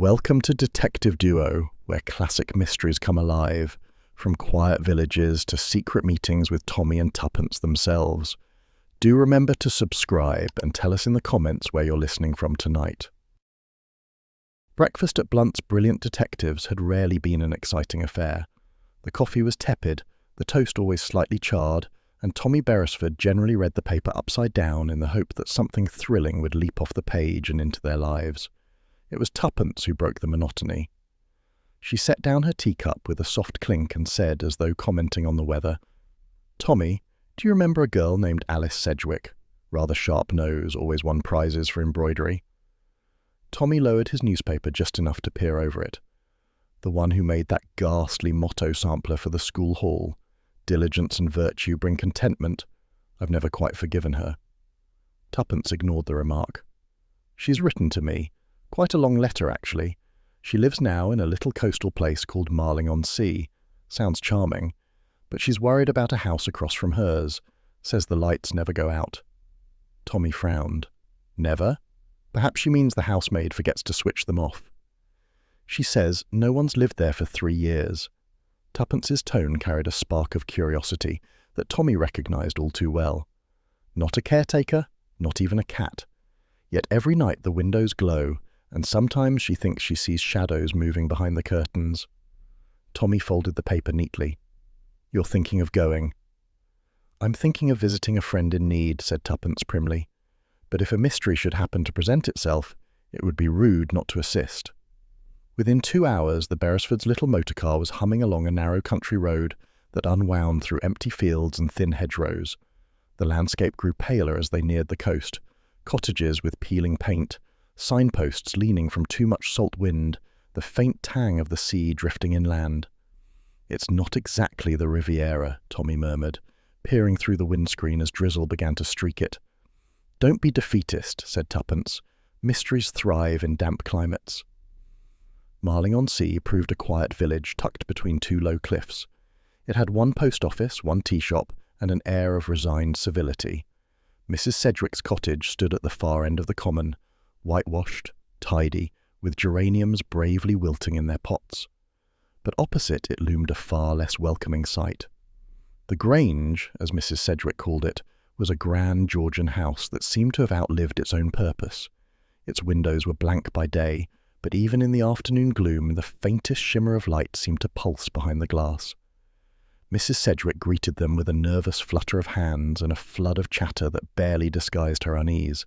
Welcome to Detective Duo, where classic mysteries come alive, from quiet villages to secret meetings with Tommy and Tuppence themselves. Do remember to subscribe and tell us in the comments where you're listening from tonight. Breakfast at Blunt's Brilliant Detectives had rarely been an exciting affair. The coffee was tepid, the toast always slightly charred, and Tommy Beresford generally read the paper upside down in the hope that something thrilling would leap off the page and into their lives. It was Tuppence who broke the monotony. She set down her teacup with a soft clink and said, as though commenting on the weather, "Tommy, do you remember a girl named Alice Sedgwick? Rather sharp nose, always won prizes for embroidery." Tommy lowered his newspaper just enough to peer over it. The one who made that ghastly motto sampler for the school hall, "Diligence and virtue bring contentment." I've never quite forgiven her. Tuppence ignored the remark. "She's written to me. Quite a long letter, actually. She lives now in a little coastal place called Marling-on-Sea. Sounds charming. But she's worried about a house across from hers. Says the lights never go out." Tommy frowned. "Never? Perhaps she means the housemaid forgets to switch them off." "She says no one's lived there for 3 years. Tuppence's tone carried a spark of curiosity that Tommy recognized all too well. Not a caretaker, not even a cat. Yet every night the windows glow, and sometimes she thinks she sees shadows moving behind the curtains. Tommy folded the paper neatly. "You're thinking of going?" "I'm thinking of visiting a friend in need," said Tuppence primly. "But if a mystery should happen to present itself, it would be rude not to assist." Within 2 hours, the Beresfords' little motorcar was humming along a narrow country road that unwound through empty fields and thin hedgerows. The landscape grew paler as they neared the coast, cottages with peeling paint, signposts leaning from too much salt wind, the faint tang of the sea drifting inland. "It's not exactly the Riviera," Tommy murmured, peering through the windscreen as drizzle began to streak it. "Don't be defeatist," said Tuppence. "Mysteries thrive in damp climates." Marling-on-Sea proved a quiet village tucked between 2 low cliffs. It had 1 post office, 1 tea shop, and an air of resigned civility. Mrs. Sedgwick's cottage stood at the far end of the common, whitewashed, tidy, with geraniums bravely wilting in their pots. But opposite it loomed a far less welcoming sight. The Grange, as Mrs. Sedgwick called it, was a grand Georgian house that seemed to have outlived its own purpose. Its windows were blank by day, but even in the afternoon gloom the faintest shimmer of light seemed to pulse behind the glass. Mrs. Sedgwick greeted them with a nervous flutter of hands and a flood of chatter that barely disguised her unease.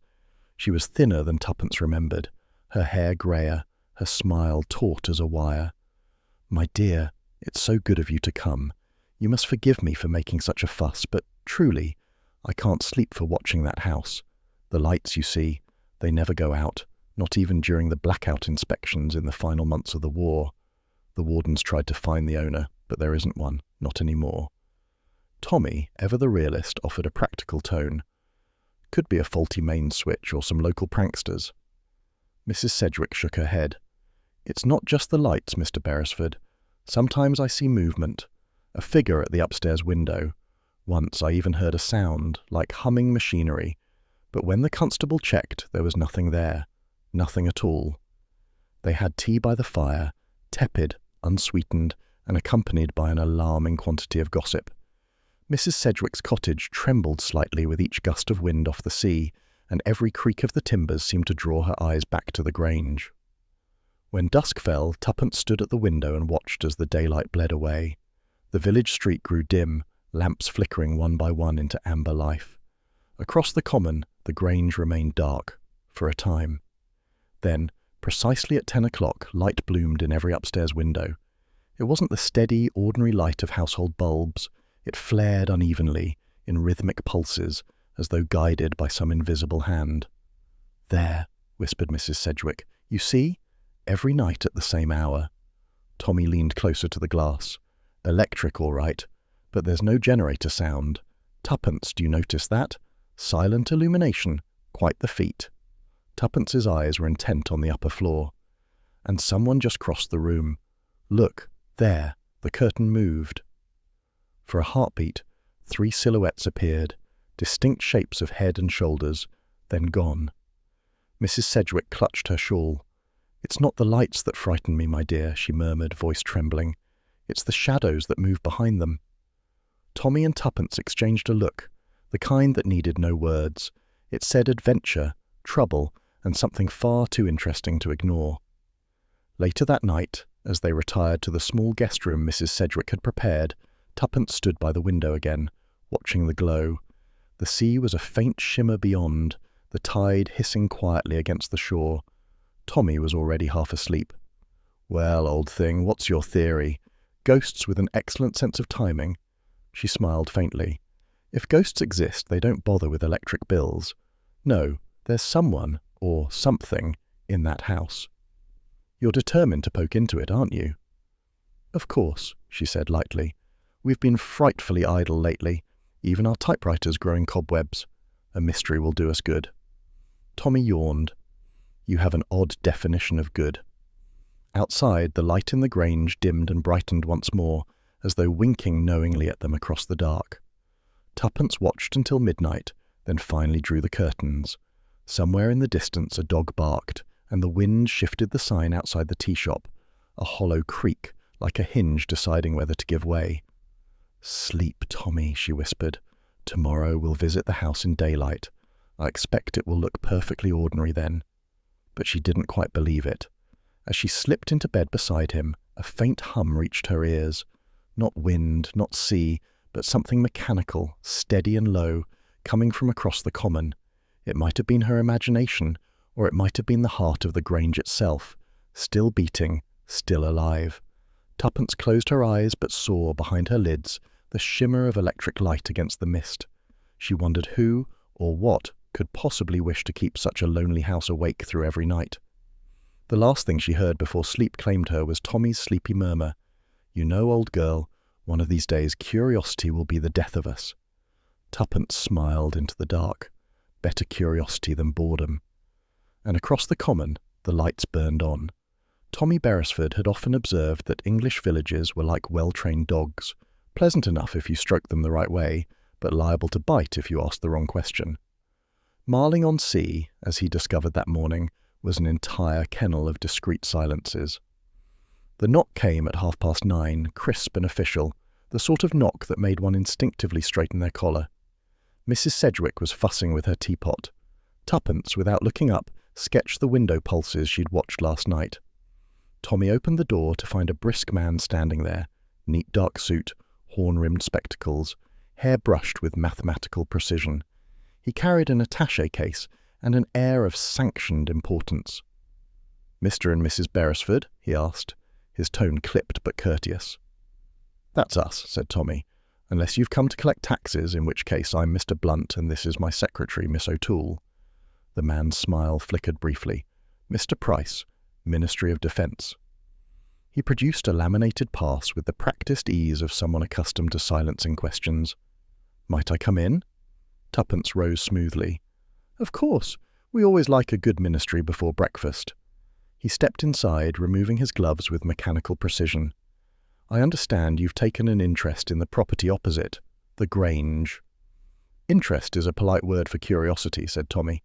She was thinner than Tuppence remembered, her hair greyer, her smile taut as a wire. "My dear, it's so good of you to come. You must forgive me for making such a fuss, but truly, I can't sleep for watching that house. The lights, you see, they never go out, not even during the blackout inspections in the final months of the war. The wardens tried to find the owner, but there isn't one, not anymore." Tommy, ever the realist, offered a practical tone. "Could be a faulty main switch or some local pranksters." Mrs. Sedgwick shook her head. "It's not just the lights, Mr. Beresford. Sometimes I see movement. A figure at the upstairs window. Once I even heard a sound, like humming machinery. But when the constable checked, there was nothing there. Nothing at all." They had tea by the fire, tepid, unsweetened, and accompanied by an alarming quantity of gossip. Mrs. Sedgwick's cottage trembled slightly with each gust of wind off the sea, and every creak of the timbers seemed to draw her eyes back to the Grange. When dusk fell, Tuppence stood at the window and watched as the daylight bled away. The village street grew dim, lamps flickering one by one into amber life. Across the common, the Grange remained dark, for a time. Then, precisely at 10 o'clock, light bloomed in every upstairs window. It wasn't the steady, ordinary light of household bulbs. It flared unevenly, in rhythmic pulses, as though guided by some invisible hand. "There," whispered Mrs. Sedgwick. "You see? Every night at the same hour." Tommy leaned closer to the glass. "Electric, all right, but there's no generator sound. Tuppence, do you notice that? Silent illumination. Quite the feat." Tuppence's eyes were intent on the upper floor. "And someone just crossed the room. Look, there, the curtain moved." For a heartbeat, 3 silhouettes appeared, distinct shapes of head and shoulders, then gone. Mrs. Sedgwick clutched her shawl. "It's not the lights that frighten me, my dear," she murmured, voice trembling. "It's the shadows that move behind them." Tommy and Tuppence exchanged a look, the kind that needed no words. It said adventure, trouble, and something far too interesting to ignore. Later that night, as they retired to the small guest room Mrs. Sedgwick had prepared, Tuppence stood by the window again, watching the glow. The sea was a faint shimmer beyond, the tide hissing quietly against the shore. Tommy was already half asleep. "Well, old thing, what's your theory? Ghosts with an excellent sense of timing?" She smiled faintly. "If ghosts exist, they don't bother with electric bills. No, there's someone, or something, in that house. You're determined to poke into it, aren't you?" "Of course," she said lightly. "We've been frightfully idle lately. Even our typewriter's growing cobwebs. A mystery will do us good." Tommy yawned. "You have an odd definition of good." Outside, the light in the grange dimmed and brightened once more, as though winking knowingly at them across the dark. Tuppence watched until midnight, then finally drew the curtains. Somewhere in the distance a dog barked, and the wind shifted the sign outside the tea shop, a hollow creak, like a hinge deciding whether to give way. "Sleep, Tommy," she whispered. "Tomorrow we'll visit the house in daylight. I expect it will look perfectly ordinary then." But she didn't quite believe it. As she slipped into bed beside him, a faint hum reached her ears. Not wind, not sea, but something mechanical, steady and low, coming from across the common. It might have been her imagination, or it might have been the heart of the Grange itself, still beating, still alive. Tuppence closed her eyes but saw, behind her lids, the shimmer of electric light against the mist. She wondered who, or what, could possibly wish to keep such a lonely house awake through every night. The last thing she heard before sleep claimed her was Tommy's sleepy murmur, "You know, old girl, one of these days curiosity will be the death of us." Tuppence smiled into the dark. Better curiosity than boredom. And across the common, the lights burned on. Tommy Beresford had often observed that English villages were like well-trained dogs, pleasant enough if you stroked them the right way, but liable to bite if you asked the wrong question. Marling-on-Sea, as he discovered that morning, was an entire kennel of discreet silences. The knock came at 9:30, crisp and official, the sort of knock that made one instinctively straighten their collar. Mrs. Sedgwick was fussing with her teapot. Tuppence, without looking up, sketched the window pulses she'd watched last night. Tommy opened the door to find a brisk man standing there, neat dark suit, horn-rimmed spectacles, hair brushed with mathematical precision. He carried an attaché case and an air of sanctioned importance. "Mr. and Mrs. Beresford?" he asked, his tone clipped but courteous. "That's us," said Tommy, "unless you've come to collect taxes, in which case I'm Mr. Blunt and this is my secretary, Miss O'Toole." The man's smile flickered briefly. "Mr. Price, Ministry of Defence." He produced a laminated pass with the practised ease of someone accustomed to silencing questions. "Might I come in?" Tuppence rose smoothly. "Of course. We always like a good ministry before breakfast." He stepped inside, removing his gloves with mechanical precision. "I understand you've taken an interest in the property opposite, the Grange." "Interest is a polite word for curiosity," said Tommy.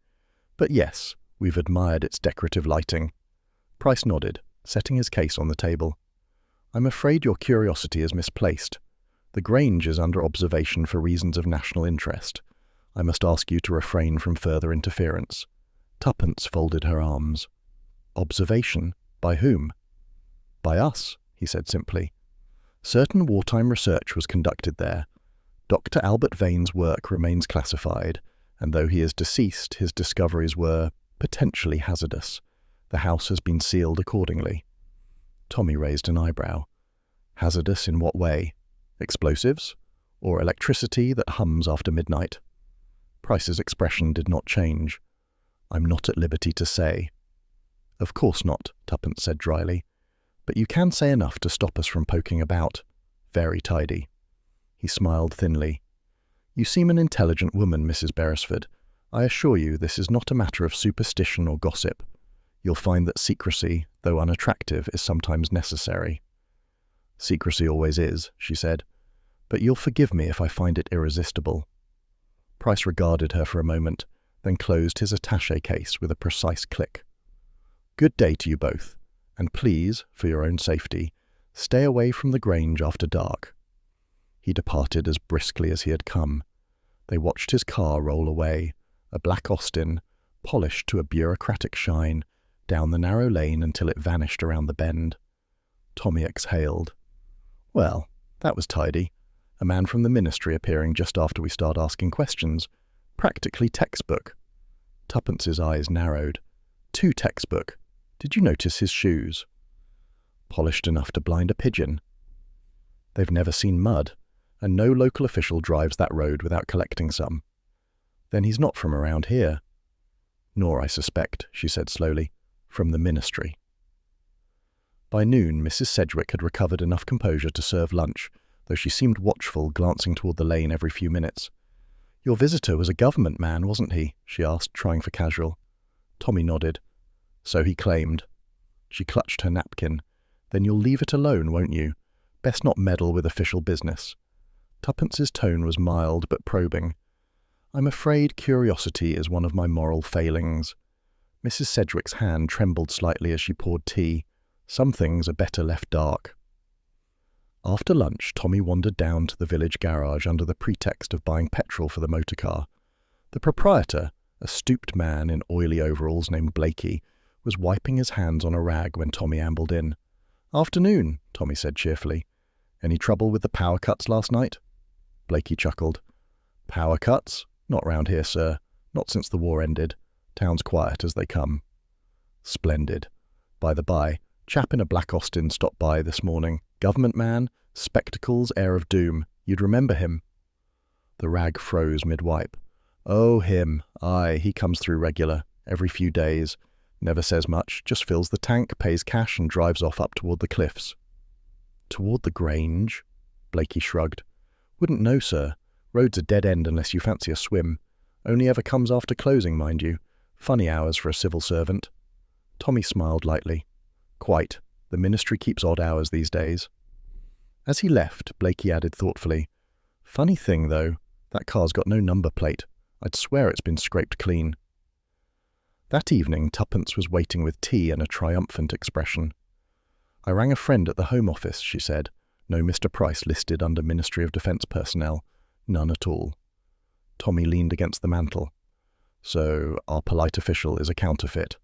"But yes, we've admired its decorative lighting." Price nodded, setting his case on the table. "I'm afraid your curiosity is misplaced. The Grange is under observation for reasons of national interest. I must ask you to refrain from further interference." Tuppence folded her arms. "Observation? By whom?" "By us," he said simply. "Certain wartime research was conducted there. Dr. Albert Vane's work remains classified, and though he is deceased, his discoveries were potentially hazardous. The house has been sealed accordingly." Tommy raised an eyebrow. "Hazardous in what way? Explosives? Or electricity that hums after midnight?" Price's expression did not change. "I'm not at liberty to say." "Of course not," Tuppence said dryly. "But you can say enough to stop us from poking about. Very tidy." He smiled thinly. "You seem an intelligent woman, Mrs. Beresford. I assure you this is not a matter of superstition or gossip. You'll find that secrecy, though unattractive, is sometimes necessary." "Secrecy always is," she said. "But you'll forgive me if I find it irresistible." Price regarded her for a moment, then closed his attaché case with a precise click. Good day to you both, and please, for your own safety, stay away from the Grange after dark." He departed as briskly as he had come. They watched his car roll away, a black Austin, polished to a bureaucratic shine, down the narrow lane until it vanished around the bend. Tommy exhaled. "Well, that was tidy. A man from the ministry appearing just after we start asking questions. Practically textbook." Tuppence's eyes narrowed. "Too textbook. Did you notice his shoes?" "Polished enough to blind a pigeon." "They've never seen mud, and no local official drives that road without collecting some." "Then he's not from around here." "Nor, I suspect," she said slowly, "from the ministry." By noon, Mrs. Sedgwick had recovered enough composure to serve lunch, though she seemed watchful, glancing toward the lane every few minutes. "Your visitor was a government man, wasn't he?" she asked, trying for casual. Tommy nodded. "So he claimed." She clutched her napkin. "Then you'll leave it alone, won't you? Best not meddle with official business." Tuppence's tone was mild but probing. "I'm afraid curiosity is one of my moral failings." Mrs. Sedgwick's hand trembled slightly as she poured tea. Some things are better left dark. After lunch, Tommy wandered down to the village garage under the pretext of buying petrol for the motor car. The proprietor, a stooped man in oily overalls named Blakey, was wiping his hands on a rag when Tommy ambled in. "Afternoon," Tommy said cheerfully. "Any trouble with the power cuts last night?" Blakey chuckled. "Power cuts? Not round here, sir. Not since the war ended. Town's quiet as they come." "Splendid. By the by, chap in a black Austin stopped by this morning. Government man, spectacles, air of doom. You'd remember him." The rag froze mid-wipe. "Oh, him. Aye, he comes through regular. Every few days. Never says much, just fills the tank, pays cash and drives off up toward the cliffs." "Toward the Grange?" Blakey shrugged. "Wouldn't know, sir. Road's a dead end unless you fancy a swim. Only ever comes after closing, mind you. Funny hours for a civil servant." Tommy smiled lightly. "Quite. The ministry keeps odd hours these days." As he left, Blakey added thoughtfully, "Funny thing, though, that car's got no number plate. I'd swear it's been scraped clean." That evening, Tuppence was waiting with tea and a triumphant expression. "I rang a friend at the Home Office," she said. "No Mr. Price listed under Ministry of Defence personnel. None at all." Tommy leaned against the mantel. "So our polite official is a counterfeit?"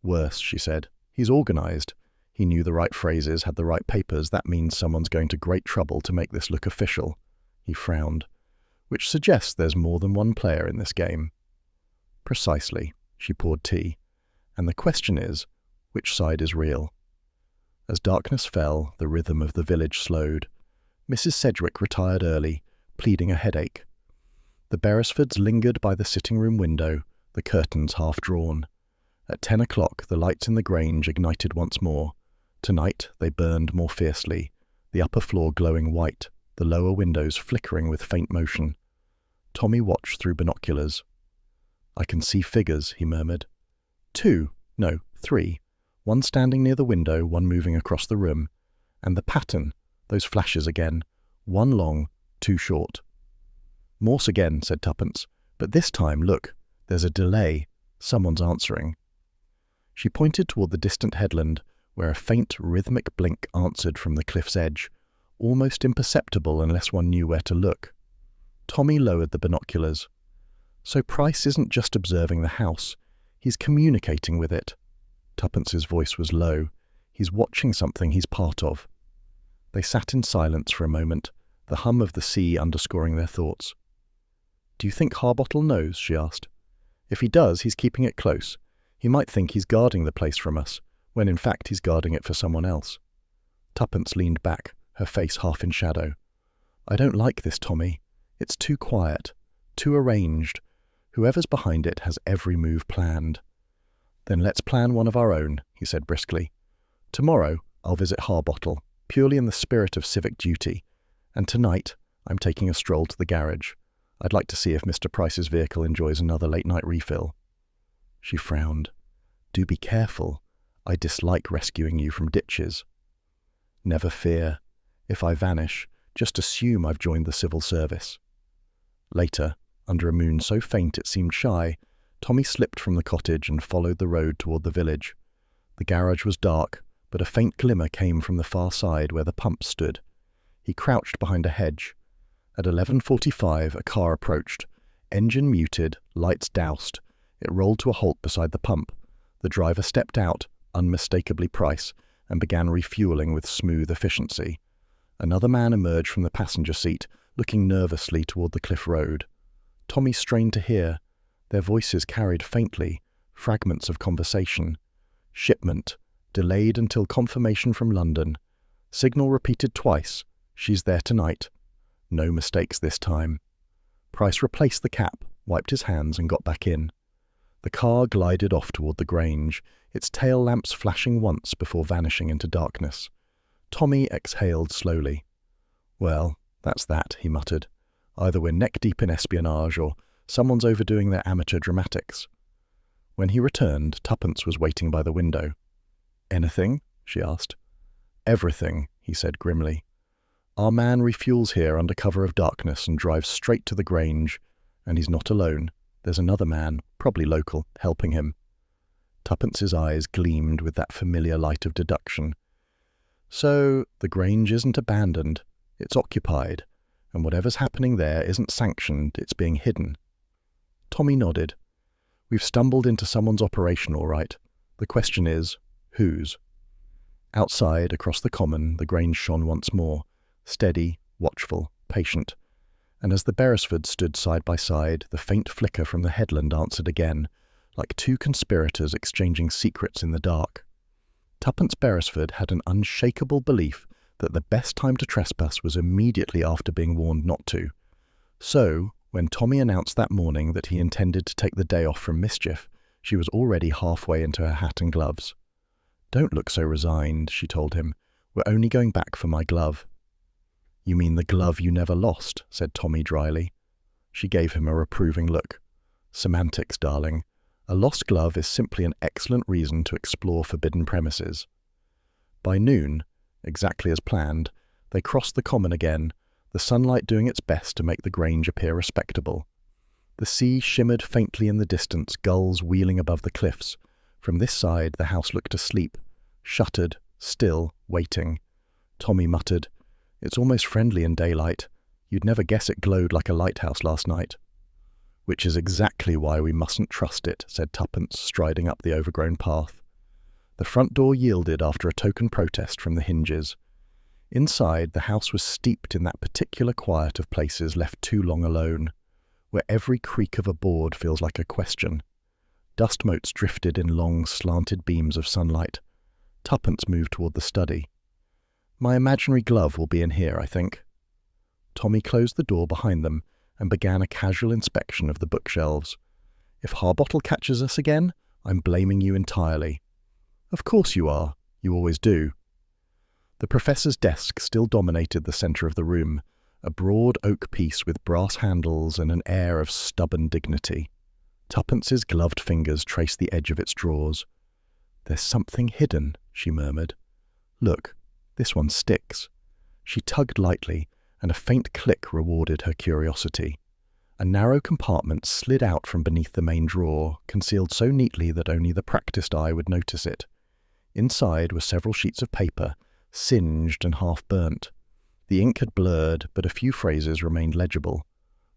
"Worse," she said. "He's organised. He knew the right phrases, had the right papers. That means someone's going to great trouble to make this look official." He frowned. "Which suggests there's more than one player in this game." "Precisely." She poured tea. "And the question is, which side is real?" As darkness fell, the rhythm of the village slowed. Mrs. Sedgwick retired early, pleading a headache. The Beresfords lingered by the sitting-room window, the curtains half drawn. At 10 o'clock, the lights in the Grange ignited once more. Tonight they burned more fiercely, the upper floor glowing white, the lower windows flickering with faint motion. Tommy watched through binoculars. "I can see figures," he murmured. Three. One standing near the window, one moving across the room. And the pattern, those flashes again. One long, two short. "Morse again," said Tuppence. "But this time, look, there's a delay. Someone's answering." She pointed toward the distant headland, where a faint, rhythmic blink answered from the cliff's edge, almost imperceptible unless one knew where to look. Tommy lowered the binoculars. "So Price isn't just observing the house. He's communicating with it." Tuppence's voice was low. "He's watching something he's part of." They sat in silence for a moment, the hum of the sea underscoring their thoughts. "Do you think Harbottle knows?" she asked. "If he does, he's keeping it close. He might think he's guarding the place from us, when in fact he's guarding it for someone else." Tuppence leaned back, her face half in shadow. "I don't like this, Tommy. It's too quiet, too arranged. Whoever's behind it has every move planned." "Then let's plan one of our own," he said briskly. "Tomorrow I'll visit Harbottle, purely in the spirit of civic duty. And tonight I'm taking a stroll to the garage. I'd like to see if Mr. Price's vehicle enjoys another late-night refill." She frowned. "Do be careful. I dislike rescuing you from ditches." "Never fear. If I vanish, just assume I've joined the civil service." Later, under a moon so faint it seemed shy, Tommy slipped from the cottage and followed the road toward the village. The garage was dark, but a faint glimmer came from the far side where the pump stood. He crouched behind a hedge. At 11:45, a car approached. Engine muted, lights doused. It rolled to a halt beside the pump. The driver stepped out, unmistakably Price, and began refueling with smooth efficiency. Another man emerged from the passenger seat, looking nervously toward the cliff road. Tommy strained to hear. Their voices carried faintly, fragments of conversation. Shipment, delayed until confirmation from London. Signal repeated twice. She's there tonight. No mistakes this time. Price replaced the cap, wiped his hands, and got back in. The car glided off toward the Grange, its tail lamps flashing once before vanishing into darkness. Tommy exhaled slowly. Well, that's that, he muttered. Either we're neck-deep in espionage or someone's overdoing their amateur dramatics. When he returned, Tuppence was waiting by the window. "Anything?" she asked. "Everything," he said grimly. "Our man refuels here under cover of darkness and drives straight to the Grange. And he's not alone. There's another man, probably local, helping him." Tuppence's eyes gleamed with that familiar light of deduction. "So, the Grange isn't abandoned. It's occupied. And whatever's happening there isn't sanctioned, it's being hidden." Tommy nodded. "We've stumbled into someone's operation, all right. The question is, whose?" Outside, across the common, the Grange shone once more, steady, watchful, patient. And as the Beresfords stood side by side, the faint flicker from the headland answered again, like two conspirators exchanging secrets in the dark. Tuppence Beresford had an unshakable belief that the best time to trespass was immediately after being warned not to. So, when Tommy announced that morning that he intended to take the day off from mischief, she was already halfway into her hat and gloves. "Don't look so resigned," she told him. "We're only going back for my glove." "You mean the glove you never lost?" said Tommy dryly. She gave him a reproving look. "Semantics, darling. A lost glove is simply an excellent reason to explore forbidden premises." By noon, exactly as planned, they crossed the common again, the sunlight doing its best to make the Grange appear respectable. The sea shimmered faintly in the distance, gulls wheeling above the cliffs. From this side, the house looked asleep, shuttered, still, waiting. Tommy muttered, "It's almost friendly in daylight. You'd never guess it glowed like a lighthouse last night." "Which is exactly why we mustn't trust it," said Tuppence, striding up the overgrown path. The front door yielded after a token protest from the hinges. Inside, the house was steeped in that particular quiet of places left too long alone, where every creak of a board feels like a question. Dust motes drifted in long, slanted beams of sunlight. Tuppence moved toward the study. "My imaginary glove will be in here, I think." Tommy closed the door behind them and began a casual inspection of the bookshelves. "If Harbottle catches us again, I'm blaming you entirely." "Of course you are. You always do." The professor's desk still dominated the centre of the room, a broad oak piece with brass handles and an air of stubborn dignity. Tuppence's gloved fingers traced the edge of its drawers. "There's something hidden," she murmured. "Look, this one sticks." She tugged lightly, and a faint click rewarded her curiosity. A narrow compartment slid out from beneath the main drawer, concealed so neatly that only the practised eye would notice it. Inside were several sheets of paper, singed and half-burnt. The ink had blurred, but a few phrases remained legible.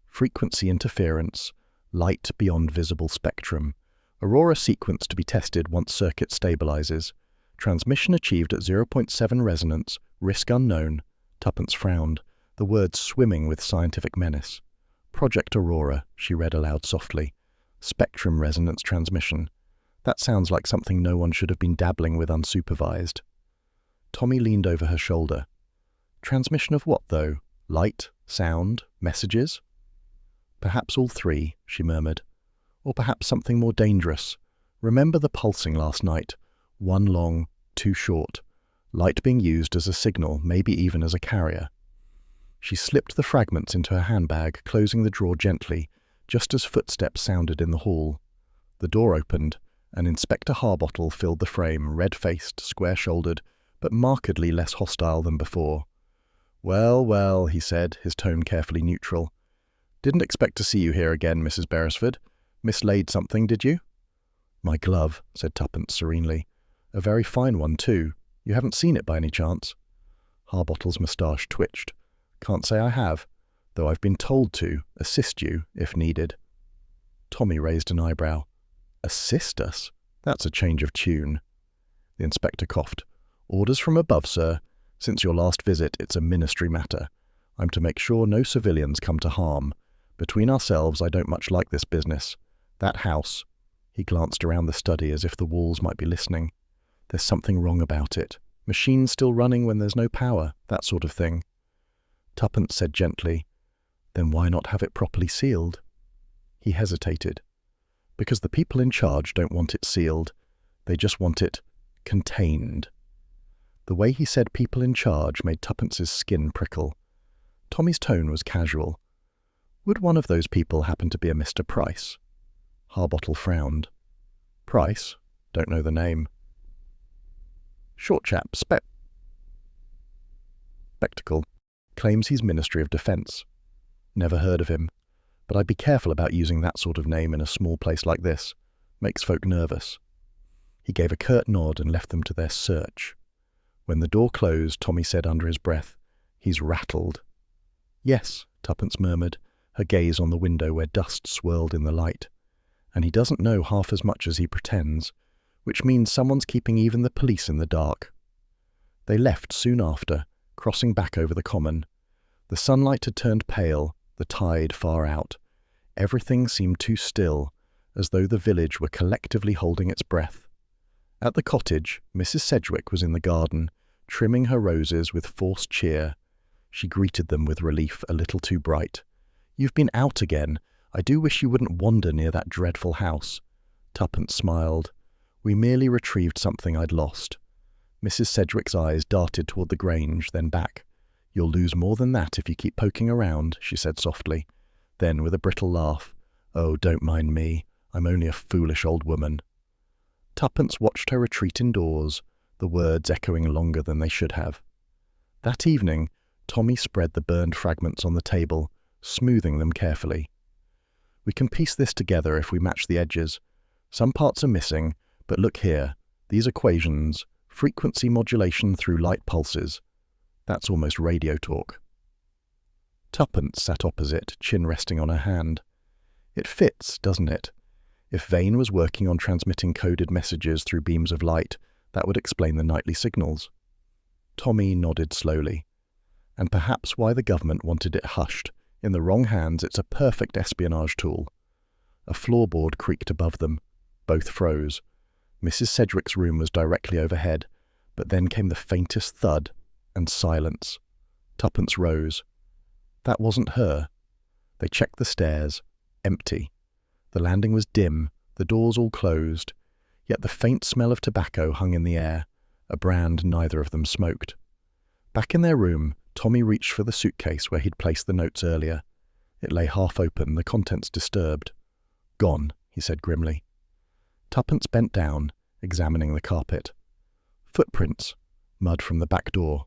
Frequency interference, light beyond visible spectrum, aurora sequence to be tested once circuit stabilizes, transmission achieved at 0.7 resonance, risk unknown. Tuppence frowned, the words swimming with scientific menace. "Project Aurora," she read aloud softly. "Spectrum resonance transmission. That sounds like something no one should have been dabbling with unsupervised." Tommy leaned over her shoulder. "Transmission of what, though? Light? Sound? Messages?" "Perhaps all three," she murmured. "Or perhaps something more dangerous. Remember the pulsing last night? One long, two short. Light being used as a signal, maybe even as a carrier." She slipped the fragments into her handbag, closing the drawer gently, just as footsteps sounded in the hall. The door opened, and Inspector Harbottle filled the frame, red-faced, square-shouldered, but markedly less hostile than before. "Well, well," he said, his tone carefully neutral. "Didn't expect to see you here again, Mrs. Beresford. Mislaid something, did you?" "My glove," said Tuppence serenely. A very fine one, too. You haven't seen it by any chance?" Harbottle's moustache twitched. "Can't say I have, though I've been told to assist you if needed." Tommy raised an eyebrow. "Assist us? That's a change of tune." The inspector coughed. "Orders from above, sir. Since your last visit, it's a ministry matter. I'm to make sure no civilians come to harm. Between ourselves, I don't much like this business. That house—" He glanced around the study as if the walls might be listening. "There's something wrong about it. Machines still running when there's no power, that sort of thing." Tuppence said gently, "Then why not have it properly sealed?" He hesitated. "Because the people in charge don't want it sealed. They just want it contained." The way he said "people in charge" made Tuppence's skin prickle. Tommy's tone was casual. "Would one of those people happen to be a Mr. Price?" Harbottle frowned. "Price? Don't know the name." "Short chap, spectacle. Claims he's Ministry of Defence. Never heard of him. But I'd be careful about using that sort of name in a small place like this. Makes folk nervous." He gave a curt nod and left them to their search. When the door closed, Tommy said under his breath, "He's rattled." "Yes," Tuppence murmured, her gaze on the window where dust swirled in the light. "And he doesn't know half as much as he pretends, which means someone's keeping even the police in the dark." They left soon after, crossing back over the common. The sunlight had turned pale, the tide far out. Everything seemed too still, as though the village were collectively holding its breath. At the cottage, Mrs. Sedgwick was in the garden, trimming her roses with forced cheer. She greeted them with relief a little too bright. "You've been out again. I do wish you wouldn't wander near that dreadful house." Tuppence smiled. "We merely retrieved something I'd lost." Mrs. Sedgwick's eyes darted toward the Grange, then back. "You'll lose more than that if you keep poking around," she said softly. Then, with a brittle laugh, "Oh, don't mind me. I'm only a foolish old woman." Tuppence watched her retreat indoors, the words echoing longer than they should have. That evening, Tommy spread the burned fragments on the table, smoothing them carefully. "We can piece this together if we match the edges. Some parts are missing, but look here. These equations, frequency modulation through light pulses. That's almost radio talk." Tuppence sat opposite, chin resting on her hand. "It fits, doesn't it? If Vane was working on transmitting coded messages through beams of light, that would explain the nightly signals." Tommy nodded slowly. "And perhaps why the government wanted it hushed. In the wrong hands, it's a perfect espionage tool." A floorboard creaked above them. Both froze. Mrs. Sedgwick's room was directly overhead, but then came the faintest thud and silence. Tuppence rose. That wasn't her. They checked the stairs. Empty. The landing was dim, the doors all closed, yet the faint smell of tobacco hung in the air, a brand neither of them smoked. Back in their room, Tommy reached for the suitcase where he'd placed the notes earlier. It lay half open, the contents disturbed. "Gone," he said grimly. Tuppence bent down, examining the carpet. Footprints, mud from the back door.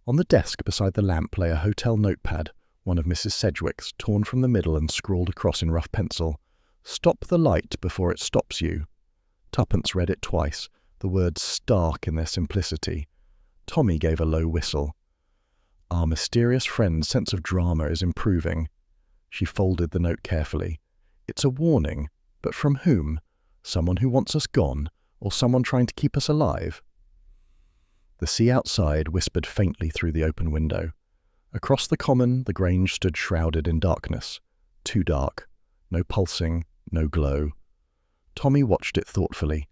On the desk beside the lamp lay a hotel notepad, one of Mrs. Sedgwick's, torn from the middle and scrawled across in rough pencil. "Stop the light before it stops you." Tuppence read it twice, the words stark in their simplicity. Tommy gave a low whistle. "Our mysterious friend's sense of drama is improving." She folded the note carefully. "It's a warning, but from whom? Someone who wants us gone, or someone trying to keep us alive?" The sea outside whispered faintly through the open window. Across the common, the Grange stood shrouded in darkness. Too dark. No pulsing, no glow. Tommy watched it thoughtfully.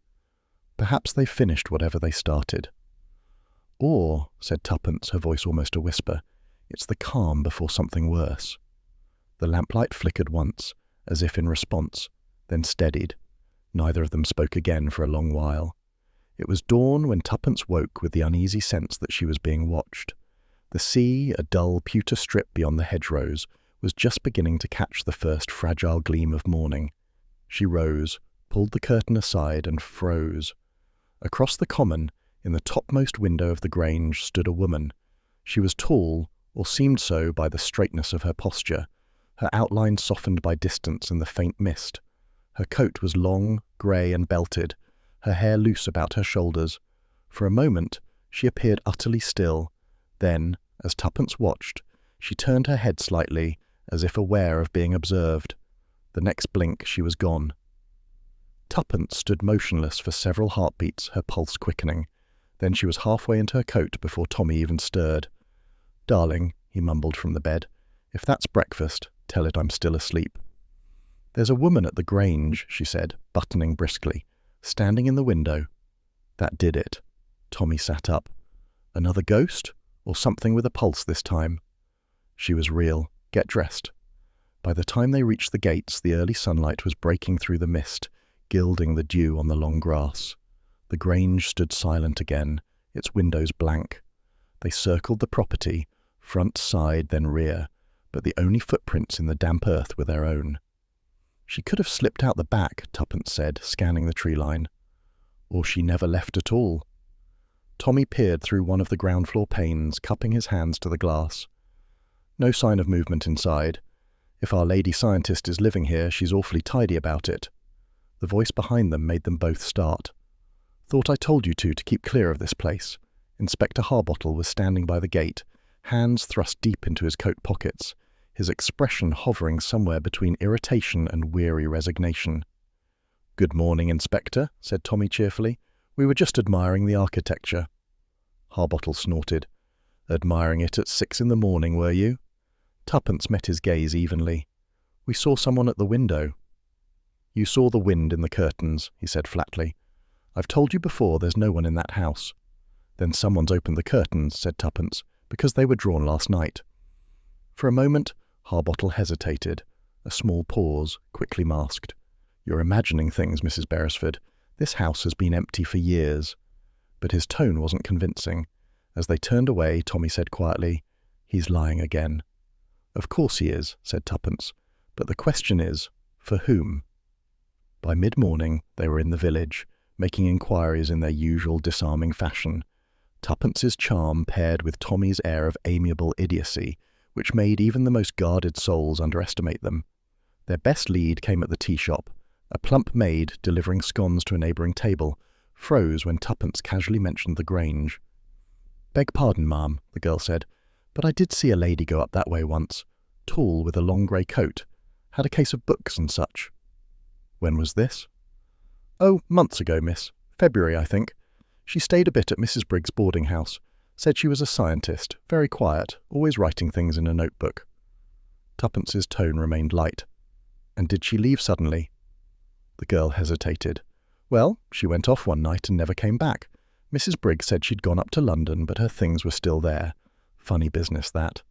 Perhaps they finished whatever they started. "Or," said Tuppence, her voice almost a whisper, "it's the calm before something worse." The lamplight flickered once, as if in response, then steadied. Neither of them spoke again for a long while. It was dawn when Tuppence woke with the uneasy sense that she was being watched. The sea, a dull pewter strip beyond the hedgerows, was just beginning to catch the first fragile gleam of morning. She rose, pulled the curtain aside, and froze. Across the common, in the topmost window of the Grange, stood a woman. She was tall, or seemed so by the straightness of her posture, her outline softened by distance and the faint mist. Her coat was long, grey and belted, her hair loose about her shoulders. For a moment, she appeared utterly still. Then, as Tuppence watched, she turned her head slightly, as if aware of being observed. The next blink, she was gone. Tuppence stood motionless for several heartbeats, her pulse quickening. Then she was halfway into her coat before Tommy even stirred. "Darling," he mumbled from the bed, "if that's breakfast, tell it I'm still asleep." "There's a woman at the Grange," she said, buttoning briskly, "standing in the window." That did it. Tommy sat up. Another ghost? Or something with a pulse this time? She was real. Get dressed. By the time they reached the gates, the early sunlight was breaking through the mist, gilding the dew on the long grass. The Grange stood silent again, its windows blank. They circled the property, front, side, then rear, but the only footprints in the damp earth were their own. "She could have slipped out the back," Tuppence said, scanning the tree line. "Or she never left at all." Tommy peered through one of the ground floor panes, cupping his hands to the glass. "No sign of movement inside. If our lady scientist is living here, she's awfully tidy about it." The voice behind them made them both start. "Thought I told you to keep clear of this place." Inspector Harbottle was standing by the gate, hands thrust deep into his coat pockets, his expression hovering somewhere between irritation and weary resignation. "Good morning, Inspector," said Tommy cheerfully. "We were just admiring the architecture." Harbottle snorted. "Admiring it at 6 in the morning, were you?" Tuppence met his gaze evenly. "We saw someone at the window." "You saw the wind in the curtains," he said flatly. "I've told you before there's no one in that house." "Then someone's opened the curtains," said Tuppence, "because they were drawn last night." For a moment, Harbottle hesitated. A small pause, quickly masked. "You're imagining things, Mrs. Beresford. This house has been empty for years." But his tone wasn't convincing. As they turned away, Tommy said quietly, "He's lying again." "Of course he is," said Tuppence. "But the question is, for whom?" By mid-morning, they were in the village, making inquiries in their usual disarming fashion. Tuppence's charm paired with Tommy's air of amiable idiocy, which made even the most guarded souls underestimate them. Their best lead came at the tea shop. A plump maid, delivering scones to a neighbouring table, froze when Tuppence casually mentioned the Grange. "Beg pardon, ma'am," the girl said, "but I did see a lady go up that way once. Tall, with a long grey coat. Had a case of books and such." "When was this?" "Oh, months ago, miss. February, I think. She stayed a bit at Mrs. Briggs' boarding house. Said she was a scientist, very quiet, always writing things in a notebook." Tuppence's tone remained light. "And did she leave suddenly?" The girl hesitated. "Well, she went off one night and never came back. Mrs. Briggs said she'd gone up to London, but her things were still there. Funny business, that."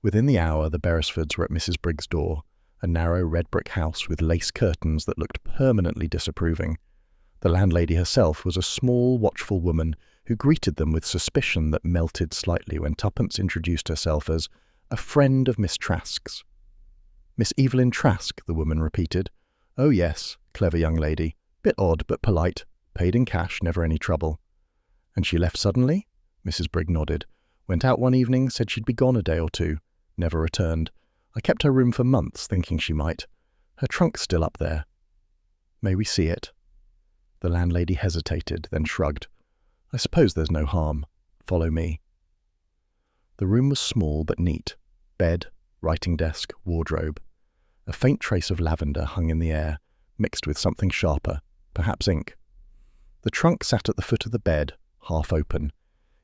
Within the hour, the Beresfords were at Mrs. Briggs' door, a narrow red brick house with lace curtains that looked permanently disapproving. The landlady herself was a small, watchful woman who greeted them with suspicion that melted slightly when Tuppence introduced herself as a friend of Miss Trask's. "Miss Evelyn Trask," the woman repeated. "Oh yes, clever young lady. Bit odd, but polite. Paid in cash, never any trouble." "And she left suddenly?" Mrs. Briggs nodded. "Went out one evening, said she'd be gone a day or two. Never returned. I kept her room for months, thinking she might. Her trunk's still up there." "May we see it?" The landlady hesitated, then shrugged. "I suppose there's no harm. Follow me." The room was small but neat. Bed, writing desk, wardrobe. A faint trace of lavender hung in the air, mixed with something sharper, perhaps ink. The trunk sat at the foot of the bed, half open.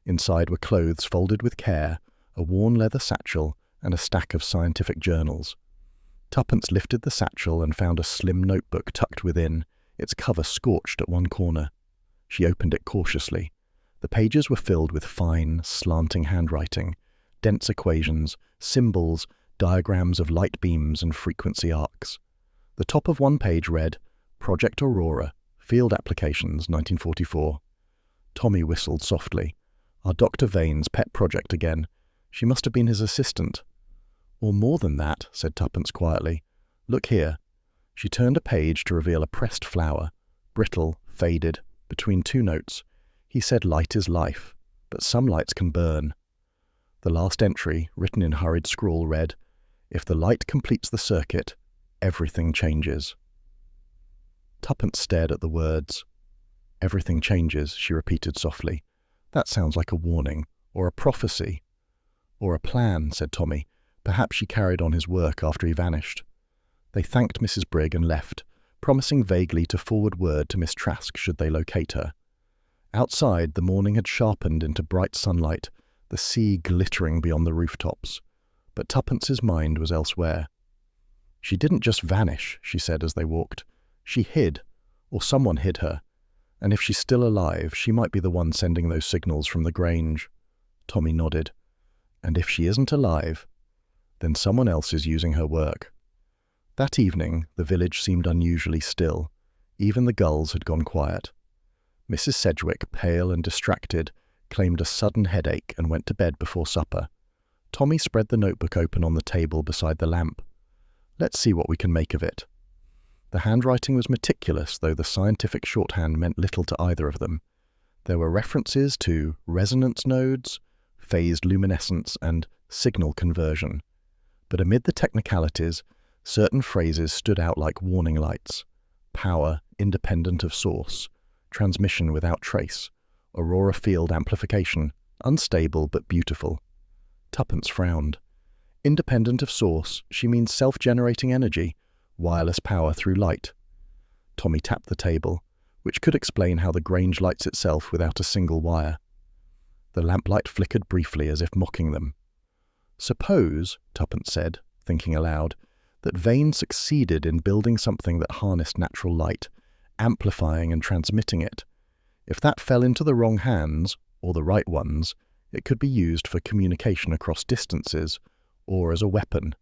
Inside were clothes folded with care, a worn leather satchel, and a stack of scientific journals. Tuppence lifted the satchel and found a slim notebook tucked within, its cover scorched at one corner. She opened it cautiously. The pages were filled with fine, slanting handwriting, dense equations, symbols, diagrams of light beams and frequency arcs. The top of one page read, "Project Aurora, Field Applications, 1944. Tommy whistled softly. Our Dr. Vane's pet project again. She must have been his assistant. "Or more than that," said Tuppence quietly. "Look here." She turned a page to reveal a pressed flower, brittle, faded, between two notes. "He said light is life, but some lights can burn." The last entry, written in hurried scrawl, read, "If the light completes the circuit, everything changes." Tuppence stared at the words. Everything changes, she repeated softly. That sounds like a warning, or a prophecy. Or a plan, said Tommy. Perhaps she carried on his work after he vanished. They thanked Mrs. Brigg and left, promising vaguely to forward word to Miss Trask should they locate her. Outside, the morning had sharpened into bright sunlight, the sea glittering beyond the rooftops. But Tuppence's mind was elsewhere. She didn't just vanish, she said as they walked. She hid, or someone hid her. And if she's still alive, she might be the one sending those signals from the Grange. Tommy nodded. And if she isn't alive, then someone else is using her work. That evening, the village seemed unusually still. Even the gulls had gone quiet. Mrs. Sedgwick, pale and distracted, claimed a sudden headache and went to bed before supper. Tommy spread the notebook open on the table beside the lamp. Let's see what we can make of it. The handwriting was meticulous, though the scientific shorthand meant little to either of them. There were references to resonance nodes, phased luminescence, and signal conversion. But amid the technicalities, certain phrases stood out like warning lights. Power independent of source, transmission without trace, aurora field amplification, unstable but beautiful. Tuppence frowned. Independent of source, she means self-generating energy, wireless power through light. Tommy tapped the table, which could explain how the Grange lights itself without a single wire. The lamplight flickered briefly as if mocking them. Suppose, Tuppence said, thinking aloud, that Vane succeeded in building something that harnessed natural light, amplifying and transmitting it. If that fell into the wrong hands, or the right ones, it could be used for communication across distances, or as a weapon.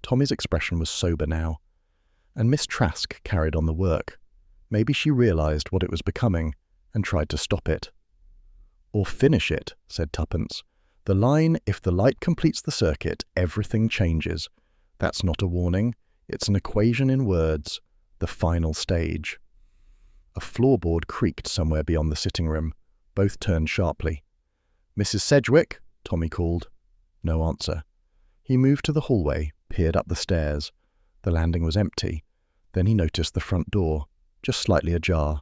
Tommy's expression was sober now, and Miss Trask carried on the work. Maybe she realized what it was becoming, and tried to stop it. Or finish it, said Tuppence. The line, if the light completes the circuit, everything changes. That's not a warning, it's an equation in words, the final stage. A floorboard creaked somewhere beyond the sitting room. Both turned sharply. Mrs. Sedgwick, Tommy called. No answer. He moved to the hallway, peered up the stairs. The landing was empty. Then he noticed the front door, just slightly ajar.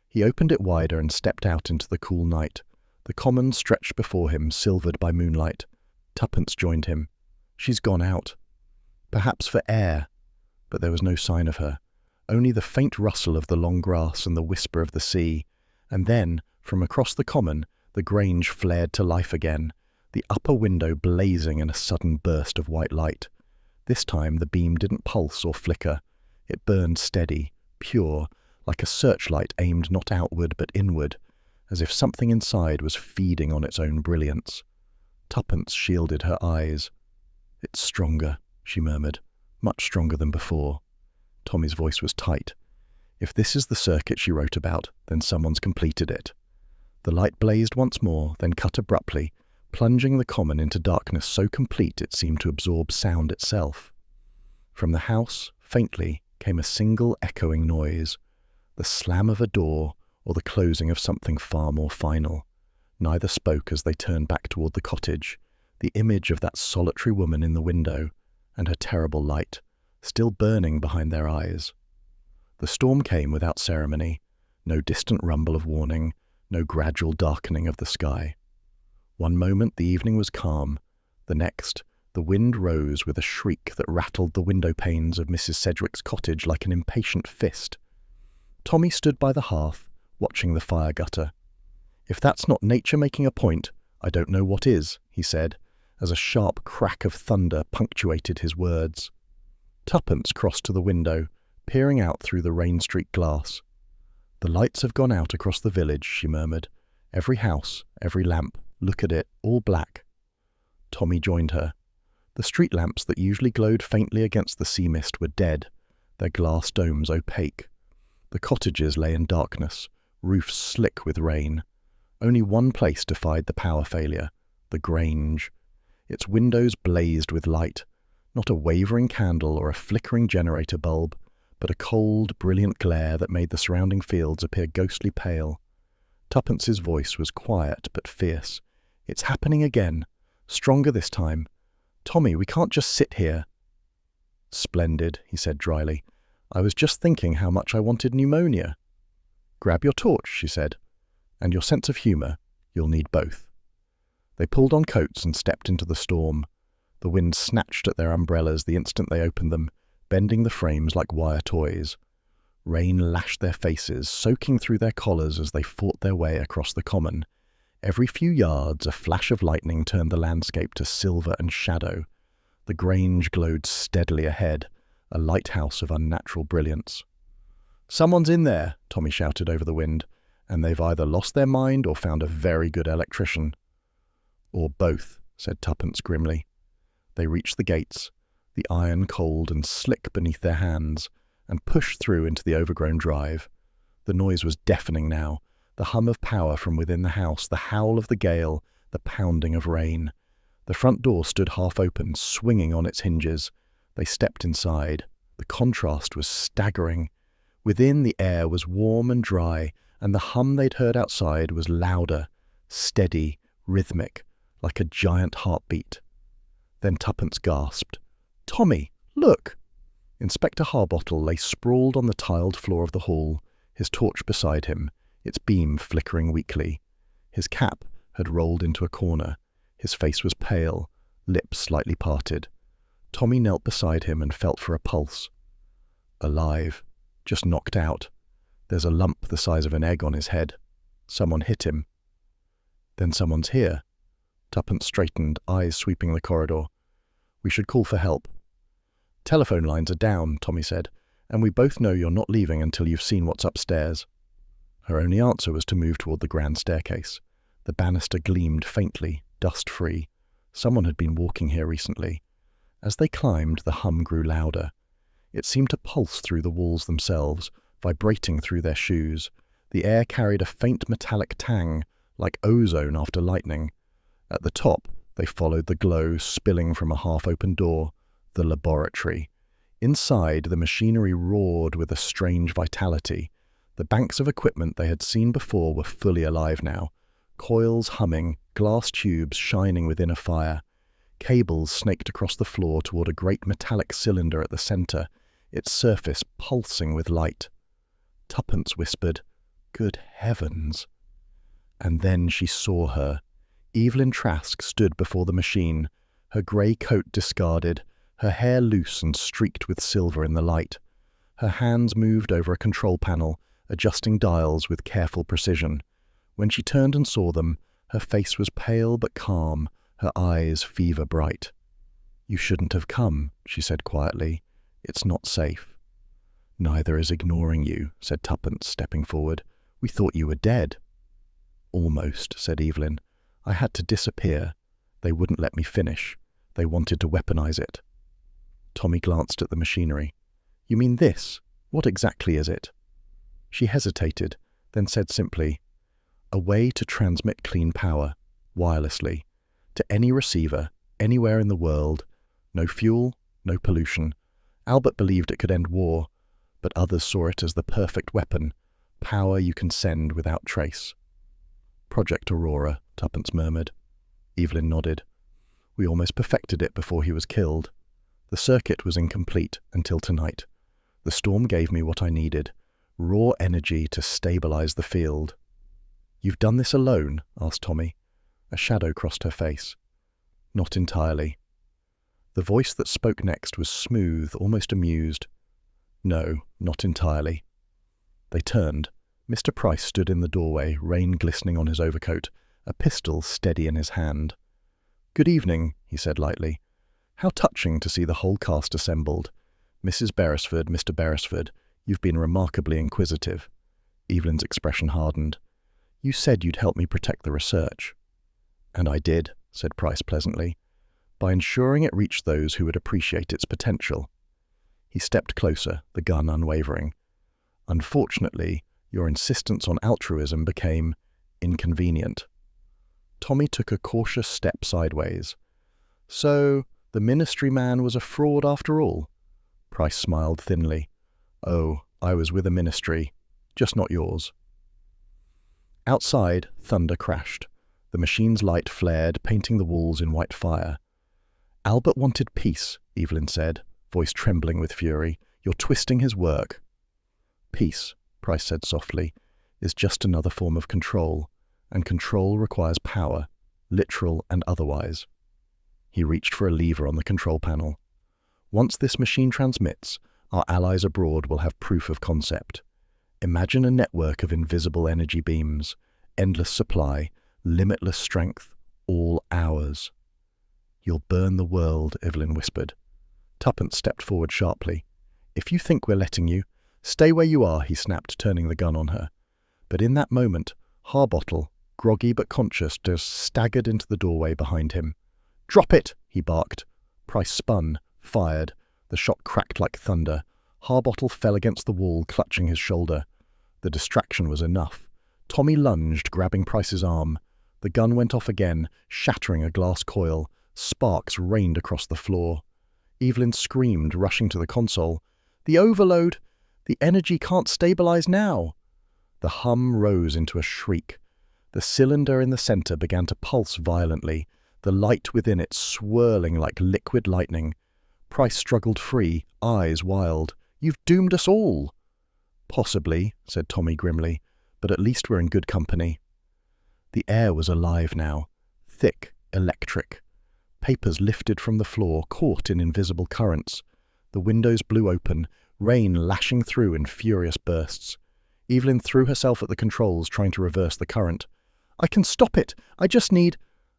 He opened it wider and stepped out into the cool night. The common stretched before him, silvered by moonlight. Tuppence joined him. She's gone out. Perhaps for air. But there was no sign of her. Only the faint rustle of the long grass and the whisper of the sea. And then, from across the common, the Grange flared to life again, the upper window blazing in a sudden burst of white light. This time the beam didn't pulse or flicker. It burned steady, pure, like a searchlight aimed not outward but inward, as if something inside was feeding on its own brilliance. Tuppence shielded her eyes. It's stronger, she murmured, much stronger than before. Tommy's voice was tight. If this is the circuit she wrote about, then someone's completed it. The light blazed once more, then cut abruptly, plunging the common into darkness so complete it seemed to absorb sound itself. From the house, faintly, came a single echoing noise, the slam of a door or the closing of something far more final. Neither spoke as they turned back toward the cottage, the image of that solitary woman in the window, and her terrible light, still burning behind their eyes. The storm came without ceremony, no distant rumble of warning, no gradual darkening of the sky. One moment the evening was calm, the next the wind rose with a shriek that rattled the window panes of Mrs. Sedgwick's cottage like an impatient fist. Tommy stood by the hearth, watching the fire gutter. If that's not nature making a point, I don't know what is, he said, as a sharp crack of thunder punctuated his words. Tuppence crossed to the window, peering out through the rain-streaked glass. The lights have gone out across the village, she murmured. Every house, every lamp, look at it, all black. Tommy joined her. The street lamps that usually glowed faintly against the sea mist were dead, their glass domes opaque. The cottages lay in darkness, roofs slick with rain. Only one place defied the power failure, the Grange. Its windows blazed with light, not a wavering candle or a flickering generator bulb, but a cold, brilliant glare that made the surrounding fields appear ghostly pale. Tuppence's voice was quiet but fierce. It's happening again. Stronger this time. Tommy, we can't just sit here. Splendid, he said dryly. I was just thinking how much I wanted pneumonia. Grab your torch, she said, and your sense of humour. You'll need both. They pulled on coats and stepped into the storm. The wind snatched at their umbrellas the instant they opened them, bending the frames like wire toys. Rain lashed their faces, soaking through their collars as they fought their way across the common. Every few yards, a flash of lightning turned the landscape to silver and shadow. The Grange glowed steadily ahead, a lighthouse of unnatural brilliance. "Someone's in there," Tommy shouted over the wind, "and they've either lost their mind or found a very good electrician." "Or both," said Tuppence grimly. They reached the gates, the iron cold and slick beneath their hands, and pushed through into the overgrown drive. The noise was deafening now, the hum of power from within the house, the howl of the gale, the pounding of rain. The front door stood half open, swinging on its hinges. They stepped inside. The contrast was staggering. Within, the air was warm and dry, and the hum they'd heard outside was louder, steady, rhythmic, like a giant heartbeat. Then Tuppence gasped. "Tommy, look!" Inspector Harbottle lay sprawled on the tiled floor of the hall, his torch beside him, its beam flickering weakly. His cap had rolled into a corner. His face was pale, lips slightly parted. Tommy knelt beside him and felt for a pulse. Alive, just knocked out. There's a lump the size of an egg on his head. Someone hit him. "Then someone's here." Tuppence straightened, eyes sweeping the corridor. "We should call for help." "Telephone lines are down," Tommy said, "and we both know you're not leaving until you've seen what's upstairs." Her only answer was to move toward the grand staircase. The banister gleamed faintly, dust-free. Someone had been walking here recently. As they climbed, the hum grew louder. It seemed to pulse through the walls themselves, vibrating through their shoes. The air carried a faint metallic tang, like ozone after lightning. At the top, they followed the glow spilling from a half-open door, the laboratory. Inside, the machinery roared with a strange vitality. The banks of equipment they had seen before were fully alive now. Coils humming, glass tubes shining within a fire. Cables snaked across the floor toward a great metallic cylinder at the center, its surface pulsing with light. Tuppence whispered, "Good heavens!" And then she saw her. Evelyn Trask stood before the machine, her grey coat discarded, her hair loose and streaked with silver in the light. Her hands moved over a control panel, adjusting dials with careful precision. When she turned and saw them, her face was pale but calm, her eyes fever-bright. "You shouldn't have come," she said quietly. "It's not safe." "Neither is ignoring you," said Tuppence, stepping forward. "We thought you were dead." "Almost," said Evelyn. "I had to disappear. They wouldn't let me finish. They wanted to weaponize it." Tommy glanced at the machinery. "You mean this? What exactly is it?" She hesitated, then said simply, "A way to transmit clean power, wirelessly, to any receiver, anywhere in the world. No fuel, no pollution. Albert believed it could end war, but others saw it as the perfect weapon, power you can send without trace." "Project Aurora," Tuppence murmured. Evelyn nodded. "We almost perfected it before he was killed. The circuit was incomplete until tonight. The storm gave me what I needed, raw energy to stabilize the field." "You've done this alone?" asked Tommy. A shadow crossed her face. "Not entirely." The voice that spoke next was smooth, almost amused. "No, not entirely." They turned. Mr. Price stood in the doorway, rain glistening on his overcoat, a pistol steady in his hand. "Good evening," he said lightly. "How touching to see the whole cast assembled. Mrs. Beresford, Mr. Beresford, you've been remarkably inquisitive." Evelyn's expression hardened. "You said you'd help me protect the research." "And I did," said Price pleasantly, "by ensuring it reached those who would appreciate its potential." He stepped closer, the gun unwavering. "Unfortunately, your insistence on altruism became inconvenient." Tommy took a cautious step sideways. "So, the ministry man was a fraud after all?" Price smiled thinly. "Oh, I was with a ministry, just not yours." Outside, thunder crashed. The machine's light flared, painting the walls in white fire. "Albert wanted peace," Evelyn said, voice trembling with fury. "You're twisting his work." "Peace," Price said softly. is just another form of control, and control requires power, literal and otherwise. He reached for a lever on the control panel. Once this machine transmits, our allies abroad will have proof of concept. Imagine a network of invisible energy beams, endless supply, limitless strength, all ours. You'll burn the world, Evelyn whispered. Tuppence stepped forward sharply. If you think we're letting you, stay where you are, he snapped, turning the gun on her. But in that moment, Harbottle, groggy but conscious, just staggered into the doorway behind him. Drop it, he barked. Price spun, fired. The shot cracked like thunder. Harbottle fell against the wall, clutching his shoulder. The distraction was enough. Tommy lunged, grabbing Price's arm. The gun went off again, shattering a glass coil. Sparks rained across the floor. Evelyn screamed, rushing to the console. The overload! The energy can't stabilize now! The hum rose into a shriek. The cylinder in the center began to pulse violently, the light within it swirling like liquid lightning. Price struggled free, eyes wild. You've doomed us all! Possibly, said Tommy grimly, but at least we're in good company. The air was alive now, thick, electric. Papers lifted from the floor, caught in invisible currents. The windows blew open, rain lashing through in furious bursts. Evelyn threw herself at the controls, trying to reverse the current. I can stop it! I just need...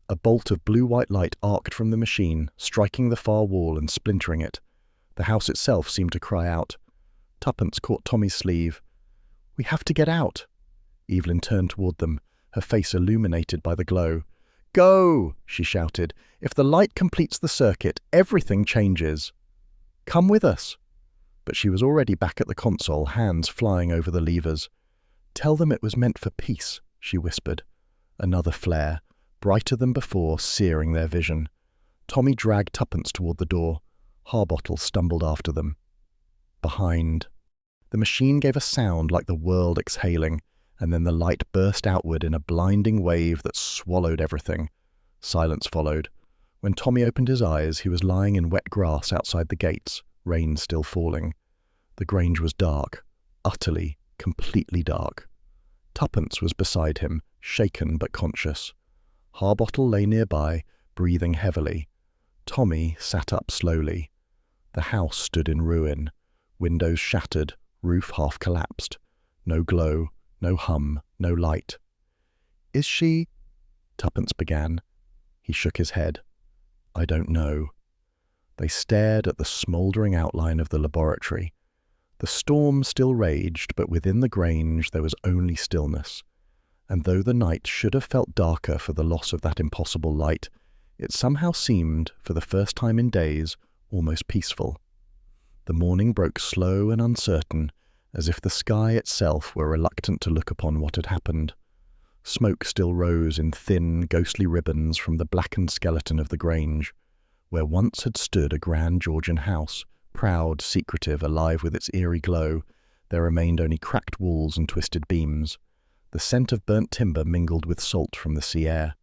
A bolt of blue-white light arced from the machine, striking the far wall and splintering it. The house itself seemed to cry out. Tuppence caught Tommy's sleeve. We have to get out. Evelyn turned toward them, her face illuminated by the glow. Go! She shouted. If the light completes the circuit, everything changes. Come with us. But she was already back at the console, hands flying over the levers. Tell them it was meant for peace, she whispered. Another flare, brighter than before, searing their vision. Tommy dragged Tuppence toward the door. Harbottle stumbled after them. Behind. The machine gave a sound like the world exhaling, and then the light burst outward in a blinding wave that swallowed everything. Silence followed. When Tommy opened his eyes, he was lying in wet grass outside the gates, rain still falling. The Grange was dark, utterly, completely dark. Tuppence was beside him, shaken but conscious. Harbottle lay nearby, breathing heavily. Tommy sat up slowly. The house stood in ruin, windows shattered, roof half collapsed. No glow, no hum, no light. Is she... Tuppence began. He shook his head. I don't know. They stared at the smouldering outline of the laboratory. The storm still raged, but within the Grange there was only stillness. And though the night should have felt darker for the loss of that impossible light, it somehow seemed, for the first time in days, almost peaceful. The morning broke slow and uncertain, as if the sky itself were reluctant to look upon what had happened. Smoke still rose in thin, ghostly ribbons from the blackened skeleton of the Grange, where once had stood a grand Georgian house, proud, secretive, alive with its eerie glow. There remained only cracked walls and twisted beams. The scent of burnt timber mingled with salt from the sea air.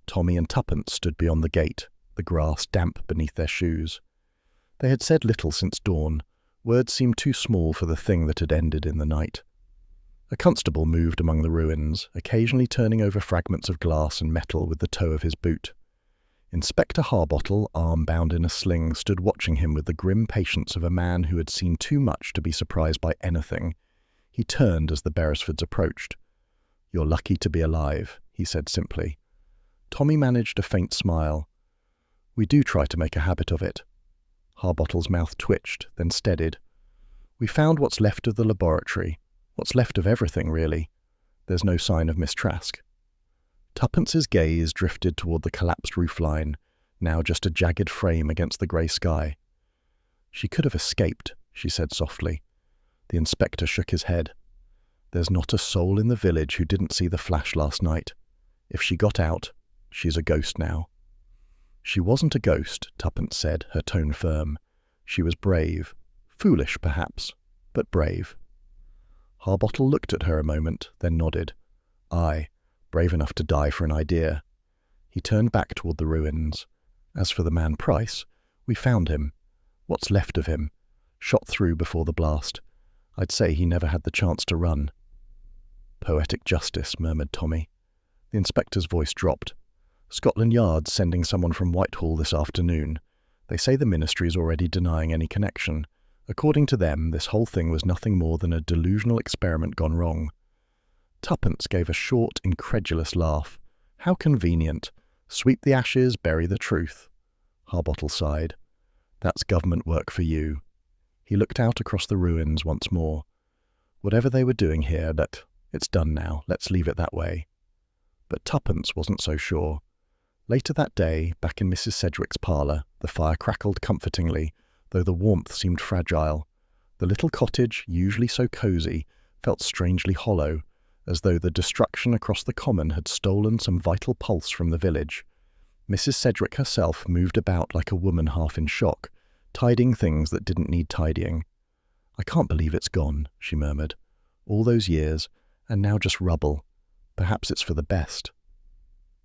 Tommy and Tuppence stood beyond the gate, the grass damp beneath their shoes. They had said little since dawn. Words seemed too small for the thing that had ended in the night. A constable moved among the ruins, occasionally turning over fragments of glass and metal with the toe of his boot. Inspector Harbottle, arm bound in a sling, stood watching him with the grim patience of a man who had seen too much to be surprised by anything. He turned as the Beresfords approached. You're lucky to be alive, he said simply. Tommy managed a faint smile. We do try to make a habit of it. Harbottle's mouth twitched, then steadied. We found what's left of the laboratory. What's left of everything, really. There's no sign of Miss Trask. Tuppence's gaze drifted toward the collapsed roofline, now just a jagged frame against the grey sky. She could have escaped, she said softly. The inspector shook his head. There's not a soul in the village who didn't see the flash last night. If she got out, she's a ghost now. She wasn't a ghost, Tuppence said, her tone firm. She was brave. Foolish, perhaps, but brave. Harbottle looked at her a moment, then nodded. Aye, brave enough to die for an idea. He turned back toward the ruins. As for the man Price, we found him. What's left of him? Shot through before the blast. I'd say he never had the chance to run. Poetic justice, murmured Tommy. The inspector's voice dropped. Scotland Yard's sending someone from Whitehall this afternoon. They say the ministry's already denying any connection. According to them, this whole thing was nothing more than a delusional experiment gone wrong. Tuppence gave a short, incredulous laugh. How convenient. Sweep the ashes, bury the truth. Harbottle sighed. That's government work for you. He looked out across the ruins once more. Whatever they were doing here, it's done now. Let's leave it that way. But Tuppence wasn't so sure. Later that day, back in Mrs. Sedgwick's parlour, the fire crackled comfortingly, though the warmth seemed fragile. The little cottage, usually so cosy, felt strangely hollow, as though the destruction across the common had stolen some vital pulse from the village. Mrs. Sedgwick herself moved about like a woman half in shock, tidying things that didn't need tidying. "I can't believe it's gone," she murmured. "All those years, and now just rubble. Perhaps it's for the best."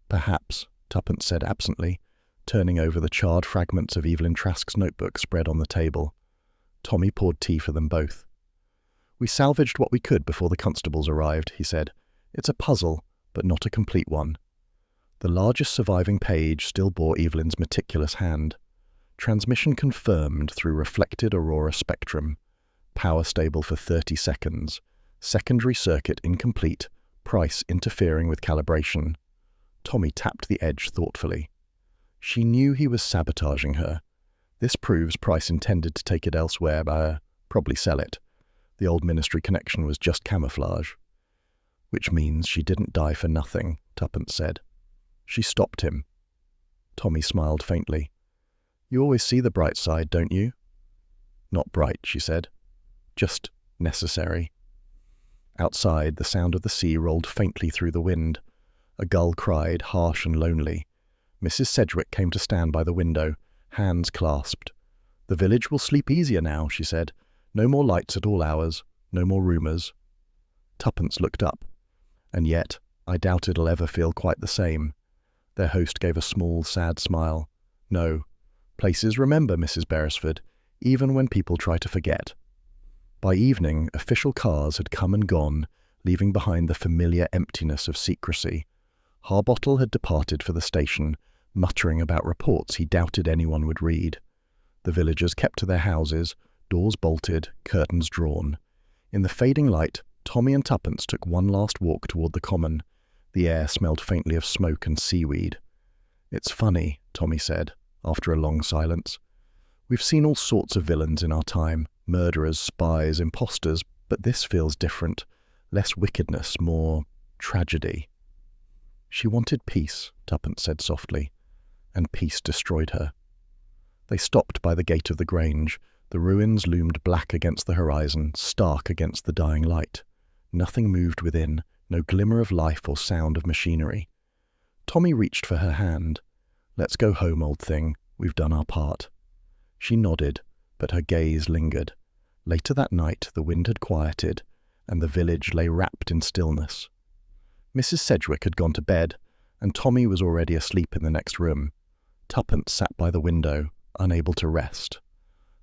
"Perhaps," Tuppence said absently, turning over the charred fragments of Evelyn Trask's notebook spread on the table. Tommy poured tea for them both. "We salvaged what we could before the constables arrived," he said. "It's a puzzle, but not a complete one." The largest surviving page still bore Evelyn's meticulous hand. Transmission confirmed through reflected aurora spectrum. Power stable for 30 seconds. Secondary circuit incomplete. Price interfering with calibration. Tommy tapped the edge thoughtfully. She knew he was sabotaging her. This proves Price intended to take it elsewhere, probably sell it. The old ministry connection was just camouflage. "Which means she didn't die for nothing," Tuppence said. "She stopped him." Tommy smiled faintly. "You always see the bright side, don't you?" "Not bright," she said. "Just necessary." Outside, the sound of the sea rolled faintly through the wind. A gull cried, harsh and lonely. Mrs. Sedgwick came to stand by the window, hands clasped. "The village will sleep easier now," she said. "No more lights at all hours. No more rumours." Tuppence looked up. "And yet, I doubt it'll ever feel quite the same." Their host gave a small, sad smile. "No. Places remember, Mrs. Beresford, even when people try to forget." By evening, official cars had come and gone, leaving behind the familiar emptiness of secrecy. Harbottle had departed for the station, muttering about reports he doubted anyone would read. The villagers kept to their houses, doors bolted, curtains drawn. In the fading light, Tommy and Tuppence took one last walk toward the common. The air smelled faintly of smoke and seaweed. "It's funny," Tommy said, after a long silence. "We've seen all sorts of villains in our time, murderers, spies, imposters, but this feels different. Less wickedness, more tragedy." "She wanted peace," Tuppence said softly, "and peace destroyed her." They stopped by the gate of the Grange. The ruins loomed black against the horizon, stark against the dying light. Nothing moved within, no glimmer of life or sound of machinery. Tommy reached for her hand. "Let's go home, old thing. We've done our part." She nodded, but her gaze lingered. Later that night, the wind had quieted, and the village lay wrapped in stillness. Mrs. Sedgwick had gone to bed, and Tommy was already asleep in the next room. Tuppence sat by the window, unable to rest.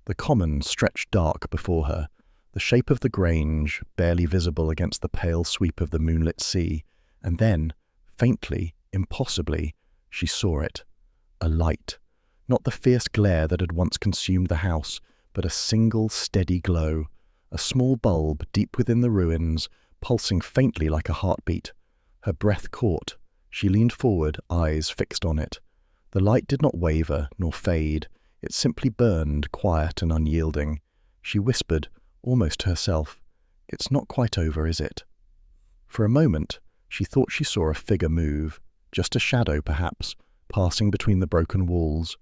The common stretched dark before her, the shape of the Grange barely visible against the pale sweep of the moonlit sea, and then, faintly, impossibly, she saw it. A light. Not the fierce glare that had once consumed the house, but a single steady glow. A small bulb deep within the ruins, pulsing faintly like a heartbeat. Her breath caught. She leaned forward, eyes fixed on it. The light did not waver nor fade. It simply burned, quiet and unyielding. She whispered, almost to herself, "It's not quite over, is it?" For a moment, she thought she saw a figure move, just a shadow perhaps, passing between the broken walls.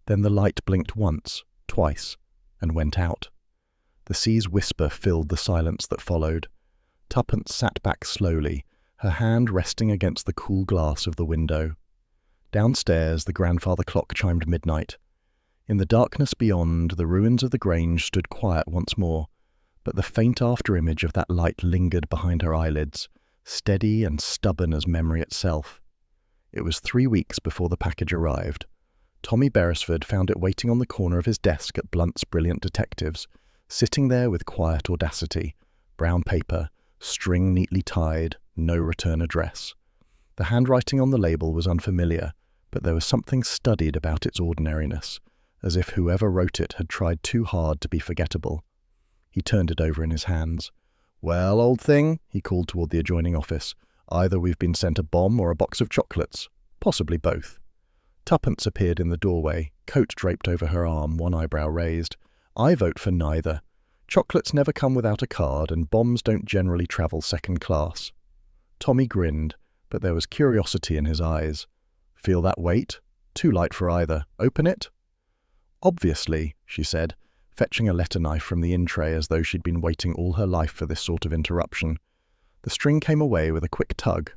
Then the light blinked once, twice, and went out. The sea's whisper filled the silence that followed. Tuppence sat back slowly, her hand resting against the cool glass of the window. Downstairs, the grandfather clock chimed midnight. In the darkness beyond, the ruins of the Grange stood quiet once more, but the faint after-image of that light lingered behind her eyelids, steady and stubborn as memory itself. It was 3 weeks before the package arrived. Tommy Beresford found it waiting on the corner of his desk at Blunt's Brilliant Detectives, sitting there with quiet audacity, brown paper, String neatly tied, no return address. The handwriting on the label was unfamiliar, but there was something studied about its ordinariness, as if whoever wrote it had tried too hard to be forgettable. He turned it over in his hands. "Well, old thing," he called toward the adjoining office, "either we've been sent a bomb or a box of chocolates. Possibly both." Tuppence appeared in the doorway, coat draped over her arm, one eyebrow raised. "I vote for neither. Chocolates never come without a card, and bombs don't generally travel second class." Tommy grinned, but there was curiosity in his eyes. "Feel that weight? Too light for either. Open it?" "Obviously," she said, fetching a letter knife from the in-tray as though she'd been waiting all her life for this sort of interruption. The string came away with a quick tug.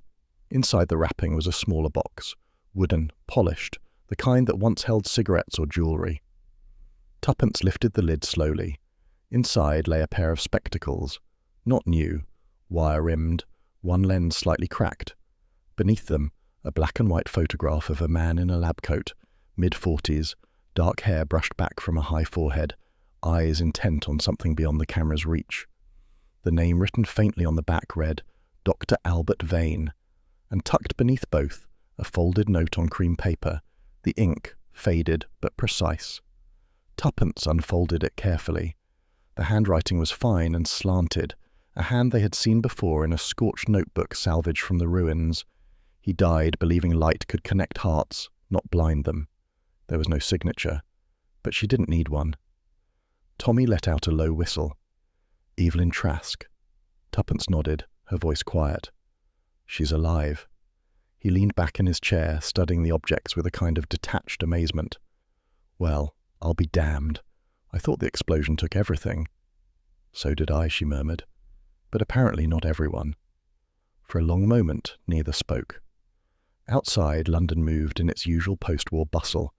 Inside the wrapping was a smaller box, wooden, polished, the kind that once held cigarettes or jewellery. Tuppence lifted the lid slowly. Inside lay a pair of spectacles, not new, wire-rimmed, one lens slightly cracked. Beneath them, a black and white photograph of a man in a lab coat, mid-40s, dark hair brushed back from a high forehead, eyes intent on something beyond the camera's reach. The name written faintly on the back read, Dr. Albert Vane, and tucked beneath both, a folded note on cream paper, the ink faded but precise. Tuppence unfolded it carefully. The handwriting was fine and slanted, a hand they had seen before in a scorched notebook salvaged from the ruins. He died believing light could connect hearts, not blind them. There was no signature, but she didn't need one. Tommy let out a low whistle. "Evelyn Trask." Tuppence nodded, her voice quiet. "She's alive." He leaned back in his chair, studying the objects with a kind of detached amazement. "Well, I'll be damned. I thought the explosion took everything." "So did I," she murmured. "But apparently not everyone." For a long moment, neither spoke. Outside, London moved in its usual post-war bustle.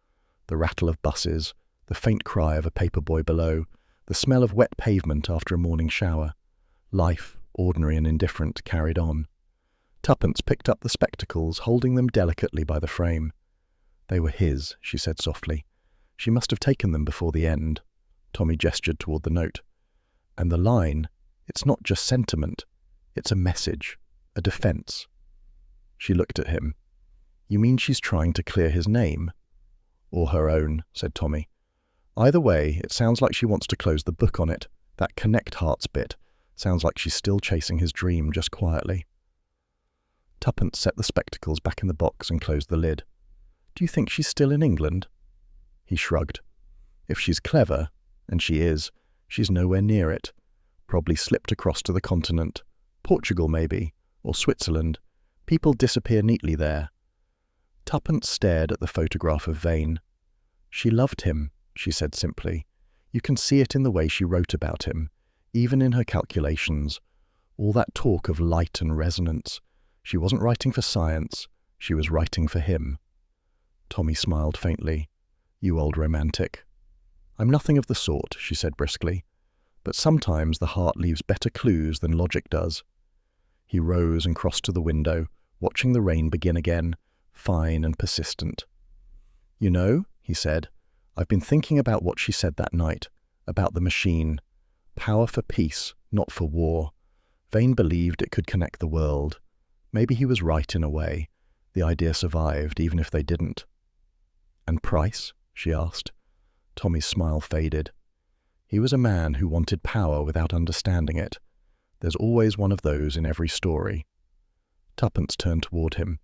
The rattle of buses, the faint cry of a paperboy below, the smell of wet pavement after a morning shower. Life, ordinary and indifferent, carried on. Tuppence picked up the spectacles, holding them delicately by the frame. "They were his," she said softly. "She must have taken them before the end." Tommy gestured toward the note. "And the line, it's not just sentiment. It's a message, a defense." She looked at him. "You mean she's trying to clear his name?" "Or her own," said Tommy. "Either way, it sounds like she wants to close the book on it. That connect hearts bit sounds like she's still chasing his dream just quietly." Tuppence set the spectacles back in the box and closed the lid. "Do you think she's still in England?" He shrugged. "If she's clever, and she is, she's nowhere near it. Probably slipped across to the continent. Portugal, maybe, or Switzerland. People disappear neatly there." Tuppence stared at the photograph of Vane. "She loved him," she said simply. "You can see it in the way she wrote about him, even in her calculations. All that talk of light and resonance. She wasn't writing for science, she was writing for him." Tommy smiled faintly. "You old romantic." "I'm nothing of the sort," she said briskly. "But sometimes the heart leaves better clues than logic does." He rose and crossed to the window, watching the rain begin again, fine and persistent. "You know," he said, "I've been thinking about what she said that night, about the machine. Power for peace, not for war. Vane believed it could connect the world. Maybe he was right in a way. The idea survived, even if they didn't." "And Price?" she asked. Tommy's smile faded. He was a man who wanted power without understanding it. There's always one of those in every story. Tuppence turned toward him.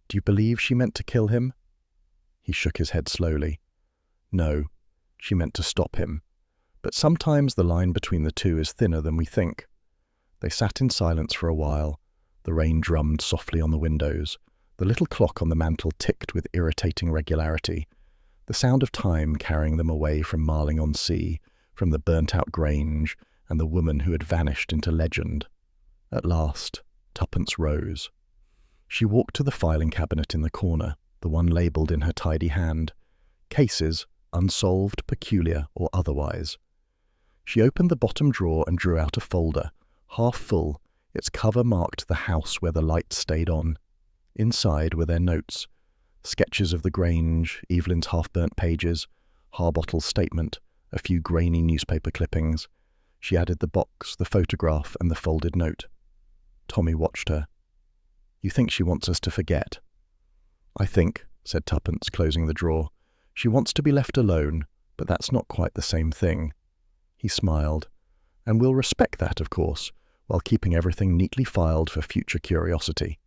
"Do you believe she meant to kill him?" He shook his head slowly. "No, she meant to stop him. But sometimes the line between the two is thinner than we think." They sat in silence for a while. The rain drummed softly on the windows. The little clock on the mantel ticked with irritating regularity. The sound of time carrying them away from Marling-on-Sea, from the burnt-out Grange, and the woman who had vanished into legend. At last, Tuppence rose. She walked to the filing cabinet in the corner, the one labelled in her tidy hand. Cases, unsolved, peculiar, or otherwise. She opened the bottom drawer and drew out a folder, half full. Its cover marked the house where the light stayed on. Inside were their notes. Sketches of the Grange, Evelyn's half-burnt pages, Harbottle's statement, a few grainy newspaper clippings. She added the box, the photograph, and the folded note. Tommy watched her. "You think she wants us to forget?" "I think," said Tuppence, closing the drawer, "she wants to be left alone, but that's not quite the same thing." He smiled. "And we'll respect that, of course, while keeping everything neatly filed for future curiosity."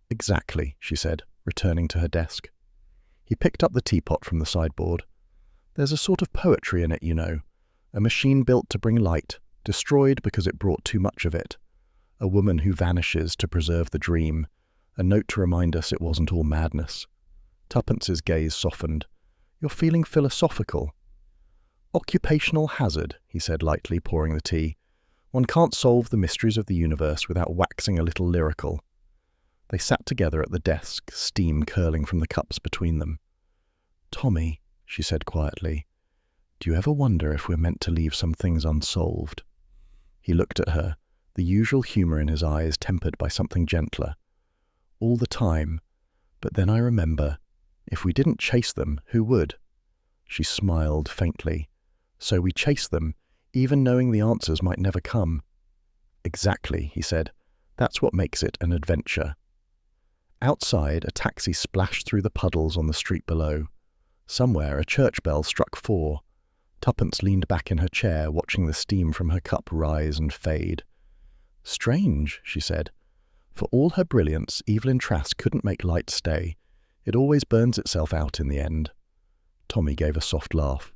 "Exactly," she said, returning to her desk. He picked up the teapot from the sideboard. "There's a sort of poetry in it, you know. A machine built to bring light, destroyed because it brought too much of it. A woman who vanishes to preserve the dream. A note to remind us it wasn't all madness." Tuppence's gaze softened. "You're feeling philosophical." "Occupational hazard," he said lightly, pouring the tea. "One can't solve the mysteries of the universe without waxing a little lyrical." They sat together at the desk, steam curling from the cups between them. "Tommy," she said quietly, "do you ever wonder if we're meant to leave some things unsolved?" He looked at her, the usual humour in his eyes tempered by something gentler. "All the time. But then I remember, if we didn't chase them, who would?" She smiled faintly. "So we chase them, even knowing the answers might never come." "Exactly," he said. "That's what makes it an adventure." Outside, a taxi splashed through the puddles on the street below. Somewhere, a church bell struck 4. Tuppence leaned back in her chair, watching the steam from her cup rise and fade. "Strange," she said. "For all her brilliance, Evelyn Trask couldn't make light stay. It always burns itself out in the end." Tommy gave a soft laugh.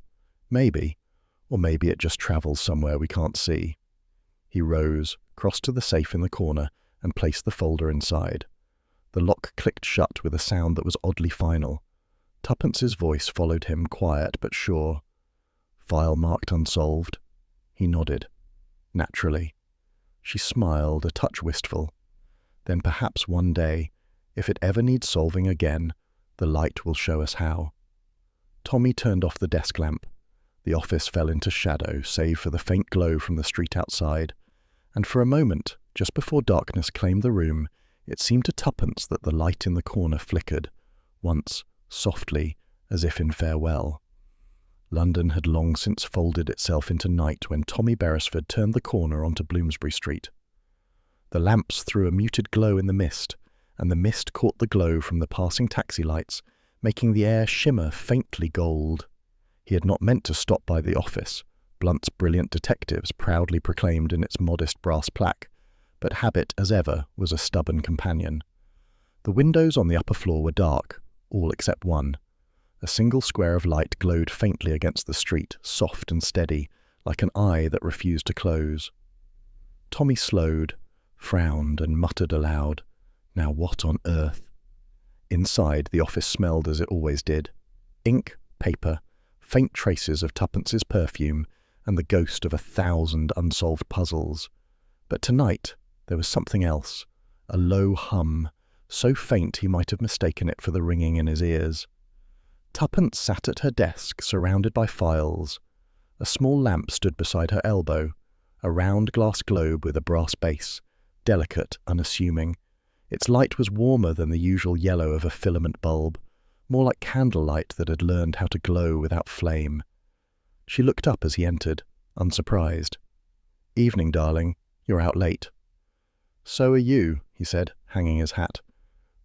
"Maybe. Or maybe it just travels somewhere we can't see." He rose, crossed to the safe in the corner, and placed the folder inside. The lock clicked shut with a sound that was oddly final. Tuppence's voice followed him, quiet but sure. "File marked unsolved?" He nodded. "Naturally." She smiled, a touch wistful. "Then perhaps one day, if it ever needs solving again, the light will show us how." Tommy turned off the desk lamp. The office fell into shadow, save for the faint glow from the street outside. And for a moment, just before darkness claimed the room, it seemed to Tuppence that the light in the corner flickered, once, softly, as if in farewell. London had long since folded itself into night when Tommy Beresford turned the corner onto Bloomsbury Street. The lamps threw a muted glow in the mist, and the mist caught the glow from the passing taxi lights, making the air shimmer faintly gold. He had not meant to stop by the office, Blunt's brilliant detectives proudly proclaimed in its modest brass plaque, but habit, as ever, was a stubborn companion. The windows on the upper floor were dark, all except one. A single square of light glowed faintly against the street, soft and steady, like an eye that refused to close. Tommy slowed, frowned, and muttered aloud, "Now what on earth?" Inside, the office smelled as it always did. Ink, paper, faint traces of Tuppence's perfume, and the ghost of 1,000 unsolved puzzles. But tonight, there was something else, a low hum, so faint he might have mistaken it for the ringing in his ears. Tuppence sat at her desk, surrounded by files. A small lamp stood beside her elbow, a round glass globe with a brass base, delicate, unassuming. Its light was warmer than the usual yellow of a filament bulb, more like candlelight that had learned how to glow without flame. She looked up as he entered, unsurprised. "Evening, darling. You're out late." "So are you," he said, hanging his hat.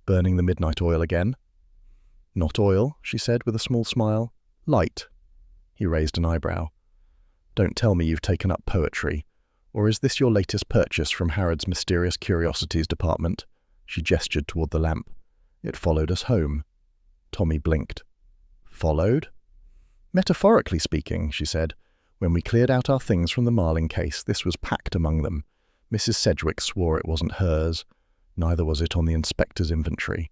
"Burning the midnight oil again?" "Not oil," she said with a small smile. "Light." He raised an eyebrow. "Don't tell me you've taken up poetry. Or is this your latest purchase from Harrod's Mysterious Curiosities department?" She gestured toward the lamp. "It followed us home." Tommy blinked. "Followed?" "Metaphorically speaking," she said. "When we cleared out our things from the Marling case, this was packed among them. Mrs. Sedgwick swore it wasn't hers. Neither was it on the inspector's inventory.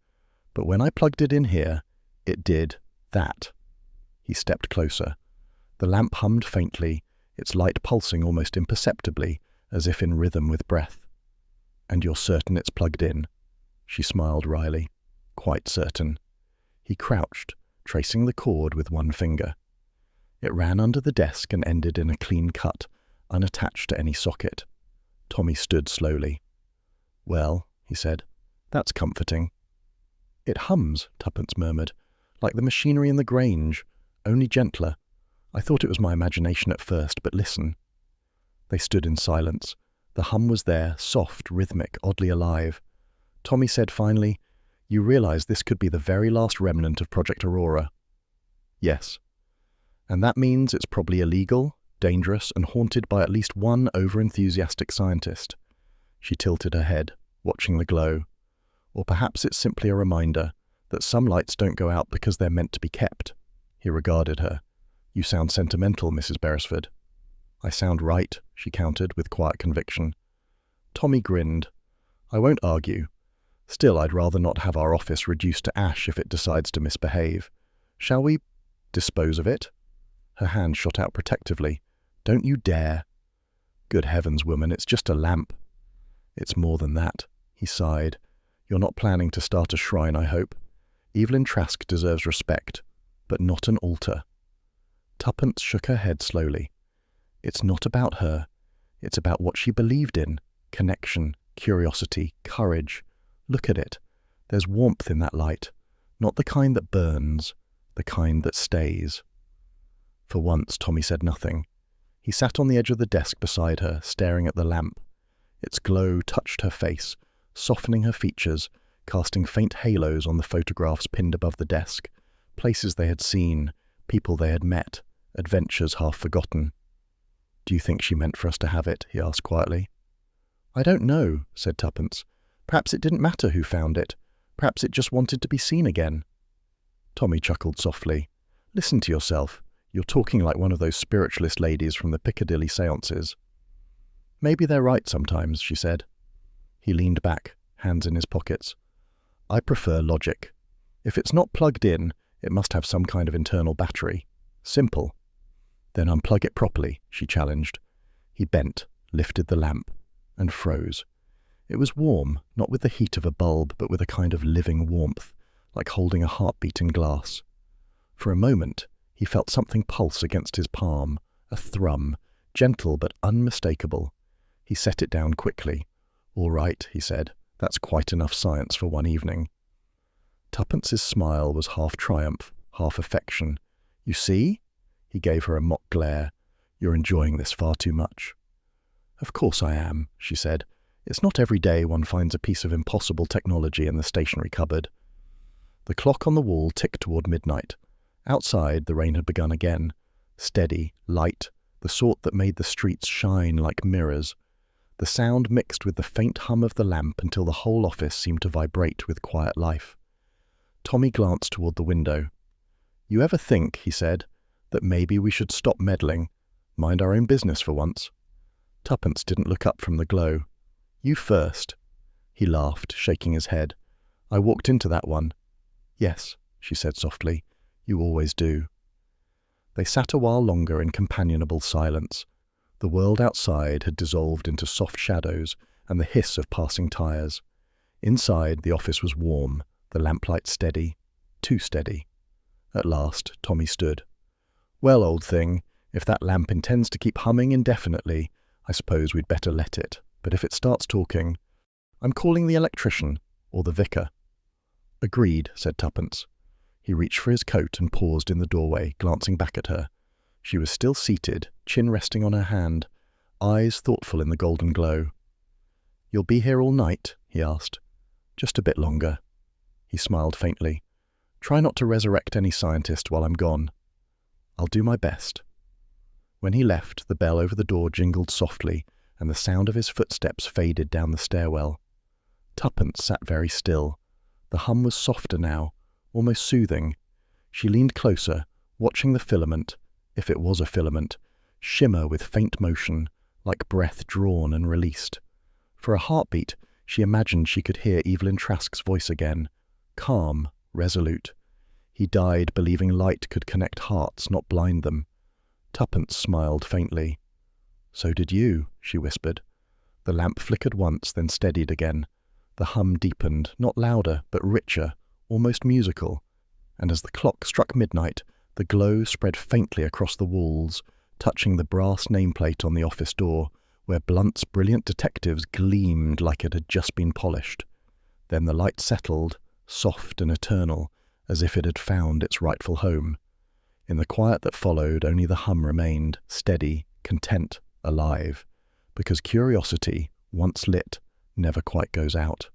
But when I plugged it in here, it did that." He stepped closer. The lamp hummed faintly, its light pulsing almost imperceptibly, as if in rhythm with breath. "And you're certain it's plugged in?" She smiled wryly. "Quite certain." He crouched, tracing the cord with one finger. It ran under the desk and ended in a clean cut, unattached to any socket. Tommy stood slowly. "Well," he said, "that's comforting." "It hums," Tuppence murmured, "like the machinery in the Grange, only gentler. I thought it was my imagination at first, but listen." They stood in silence, The hum was there, soft, rhythmic, oddly alive. Tommy said finally, "You realize this could be the very last remnant of Project Aurora?" "Yes." "And that means it's probably illegal, dangerous, and haunted by at least one over-enthusiastic scientist." She tilted her head, watching the glow. "Or perhaps it's simply a reminder that some lights don't go out because they're meant to be kept." He regarded her. "You sound sentimental, Mrs. Beresford." "I sound right," she countered with quiet conviction. Tommy grinned. "I won't argue. Still, I'd rather not have our office reduced to ash if it decides to misbehave. Shall we dispose of it?" Her hand shot out protectively. "Don't you dare." "Good heavens, woman, it's just a lamp." "It's more than that," he sighed. "You're not planning to start a shrine, I hope. Evelyn Trask deserves respect, but not an altar." Tuppence shook her head slowly. "It's not about her. It's about what she believed in. Connection, curiosity, courage. Look at it. There's warmth in that light. Not the kind that burns, the kind that stays." For once, Tommy said nothing. He sat on the edge of the desk beside her, staring at the lamp. Its glow touched her face, softening her features, casting faint halos on the photographs pinned above the desk, places they had seen, people they had met, adventures half forgotten. "Do you think she meant for us to have it?" he asked quietly. "I don't know," said Tuppence. "Perhaps it didn't matter who found it. Perhaps it just wanted to be seen again." Tommy chuckled softly. "Listen to yourself. You're talking like one of those spiritualist ladies from the Piccadilly séances." "Maybe they're right sometimes," she said. He leaned back, hands in his pockets. "I prefer logic. If it's not plugged in, it must have some kind of internal battery. Simple." "Then unplug it properly," she challenged. He bent, lifted the lamp, and froze. It was warm, not with the heat of a bulb, but with a kind of living warmth, like holding a heartbeat in glass. For a moment, he felt something pulse against his palm, a thrum, gentle but unmistakable. He set it down quickly. "All right," he said. "That's quite enough science for one evening." Tuppence's smile was half triumph, half affection. "You see?" He gave her a mock glare. "You're enjoying this far too much." "Of course I am," she said. "It's not every day one finds a piece of impossible technology in the stationery cupboard." The clock on the wall ticked toward midnight. Outside, the rain had begun again. Steady, light, the sort that made the streets shine like mirrors. The sound mixed with the faint hum of the lamp until the whole office seemed to vibrate with quiet life. Tommy glanced toward the window. "You ever think," he said, "that maybe we should stop meddling, mind our own business for once?" Tuppence didn't look up from the glow. "You first." He laughed, shaking his head. "I walked into that one." "Yes," she said softly. "You always do." They sat a while longer in companionable silence. The world outside had dissolved into soft shadows and the hiss of passing tires. Inside, the office was warm, the lamplight steady, too steady. At last, Tommy stood. "Well, old thing, if that lamp intends to keep humming indefinitely, I suppose we'd better let it. But if it starts talking, I'm calling the electrician, or the vicar." "Agreed," said Tuppence. He reached for his coat and paused in the doorway, glancing back at her. She was still seated, chin resting on her hand, eyes thoughtful in the golden glow. "You'll be here all night?" he asked. "Just a bit longer." He smiled faintly. "Try not to resurrect any scientist while I'm gone." "I'll do my best." When he left, the bell over the door jingled softly, and the sound of his footsteps faded down the stairwell. Tuppence sat very still. The hum was softer now, almost soothing. She leaned closer, watching the filament, if it was a filament, shimmer with faint motion, like breath drawn and released. For a heartbeat, she imagined she could hear Evelyn Trask's voice again, calm, resolute. He died believing light could connect hearts, not blind them. Tuppence smiled faintly. "So did you," she whispered. The lamp flickered once, then steadied again. The hum deepened, not louder, but richer, almost musical. And as the clock struck midnight, the glow spread faintly across the walls, touching the brass nameplate on the office door, where Blunt's brilliant detectives gleamed like it had just been polished. Then the light settled, soft and eternal, as if it had found its rightful home. In the quiet that followed, only the hum remained, steady, content, alive. because curiosity, once lit, never quite goes out.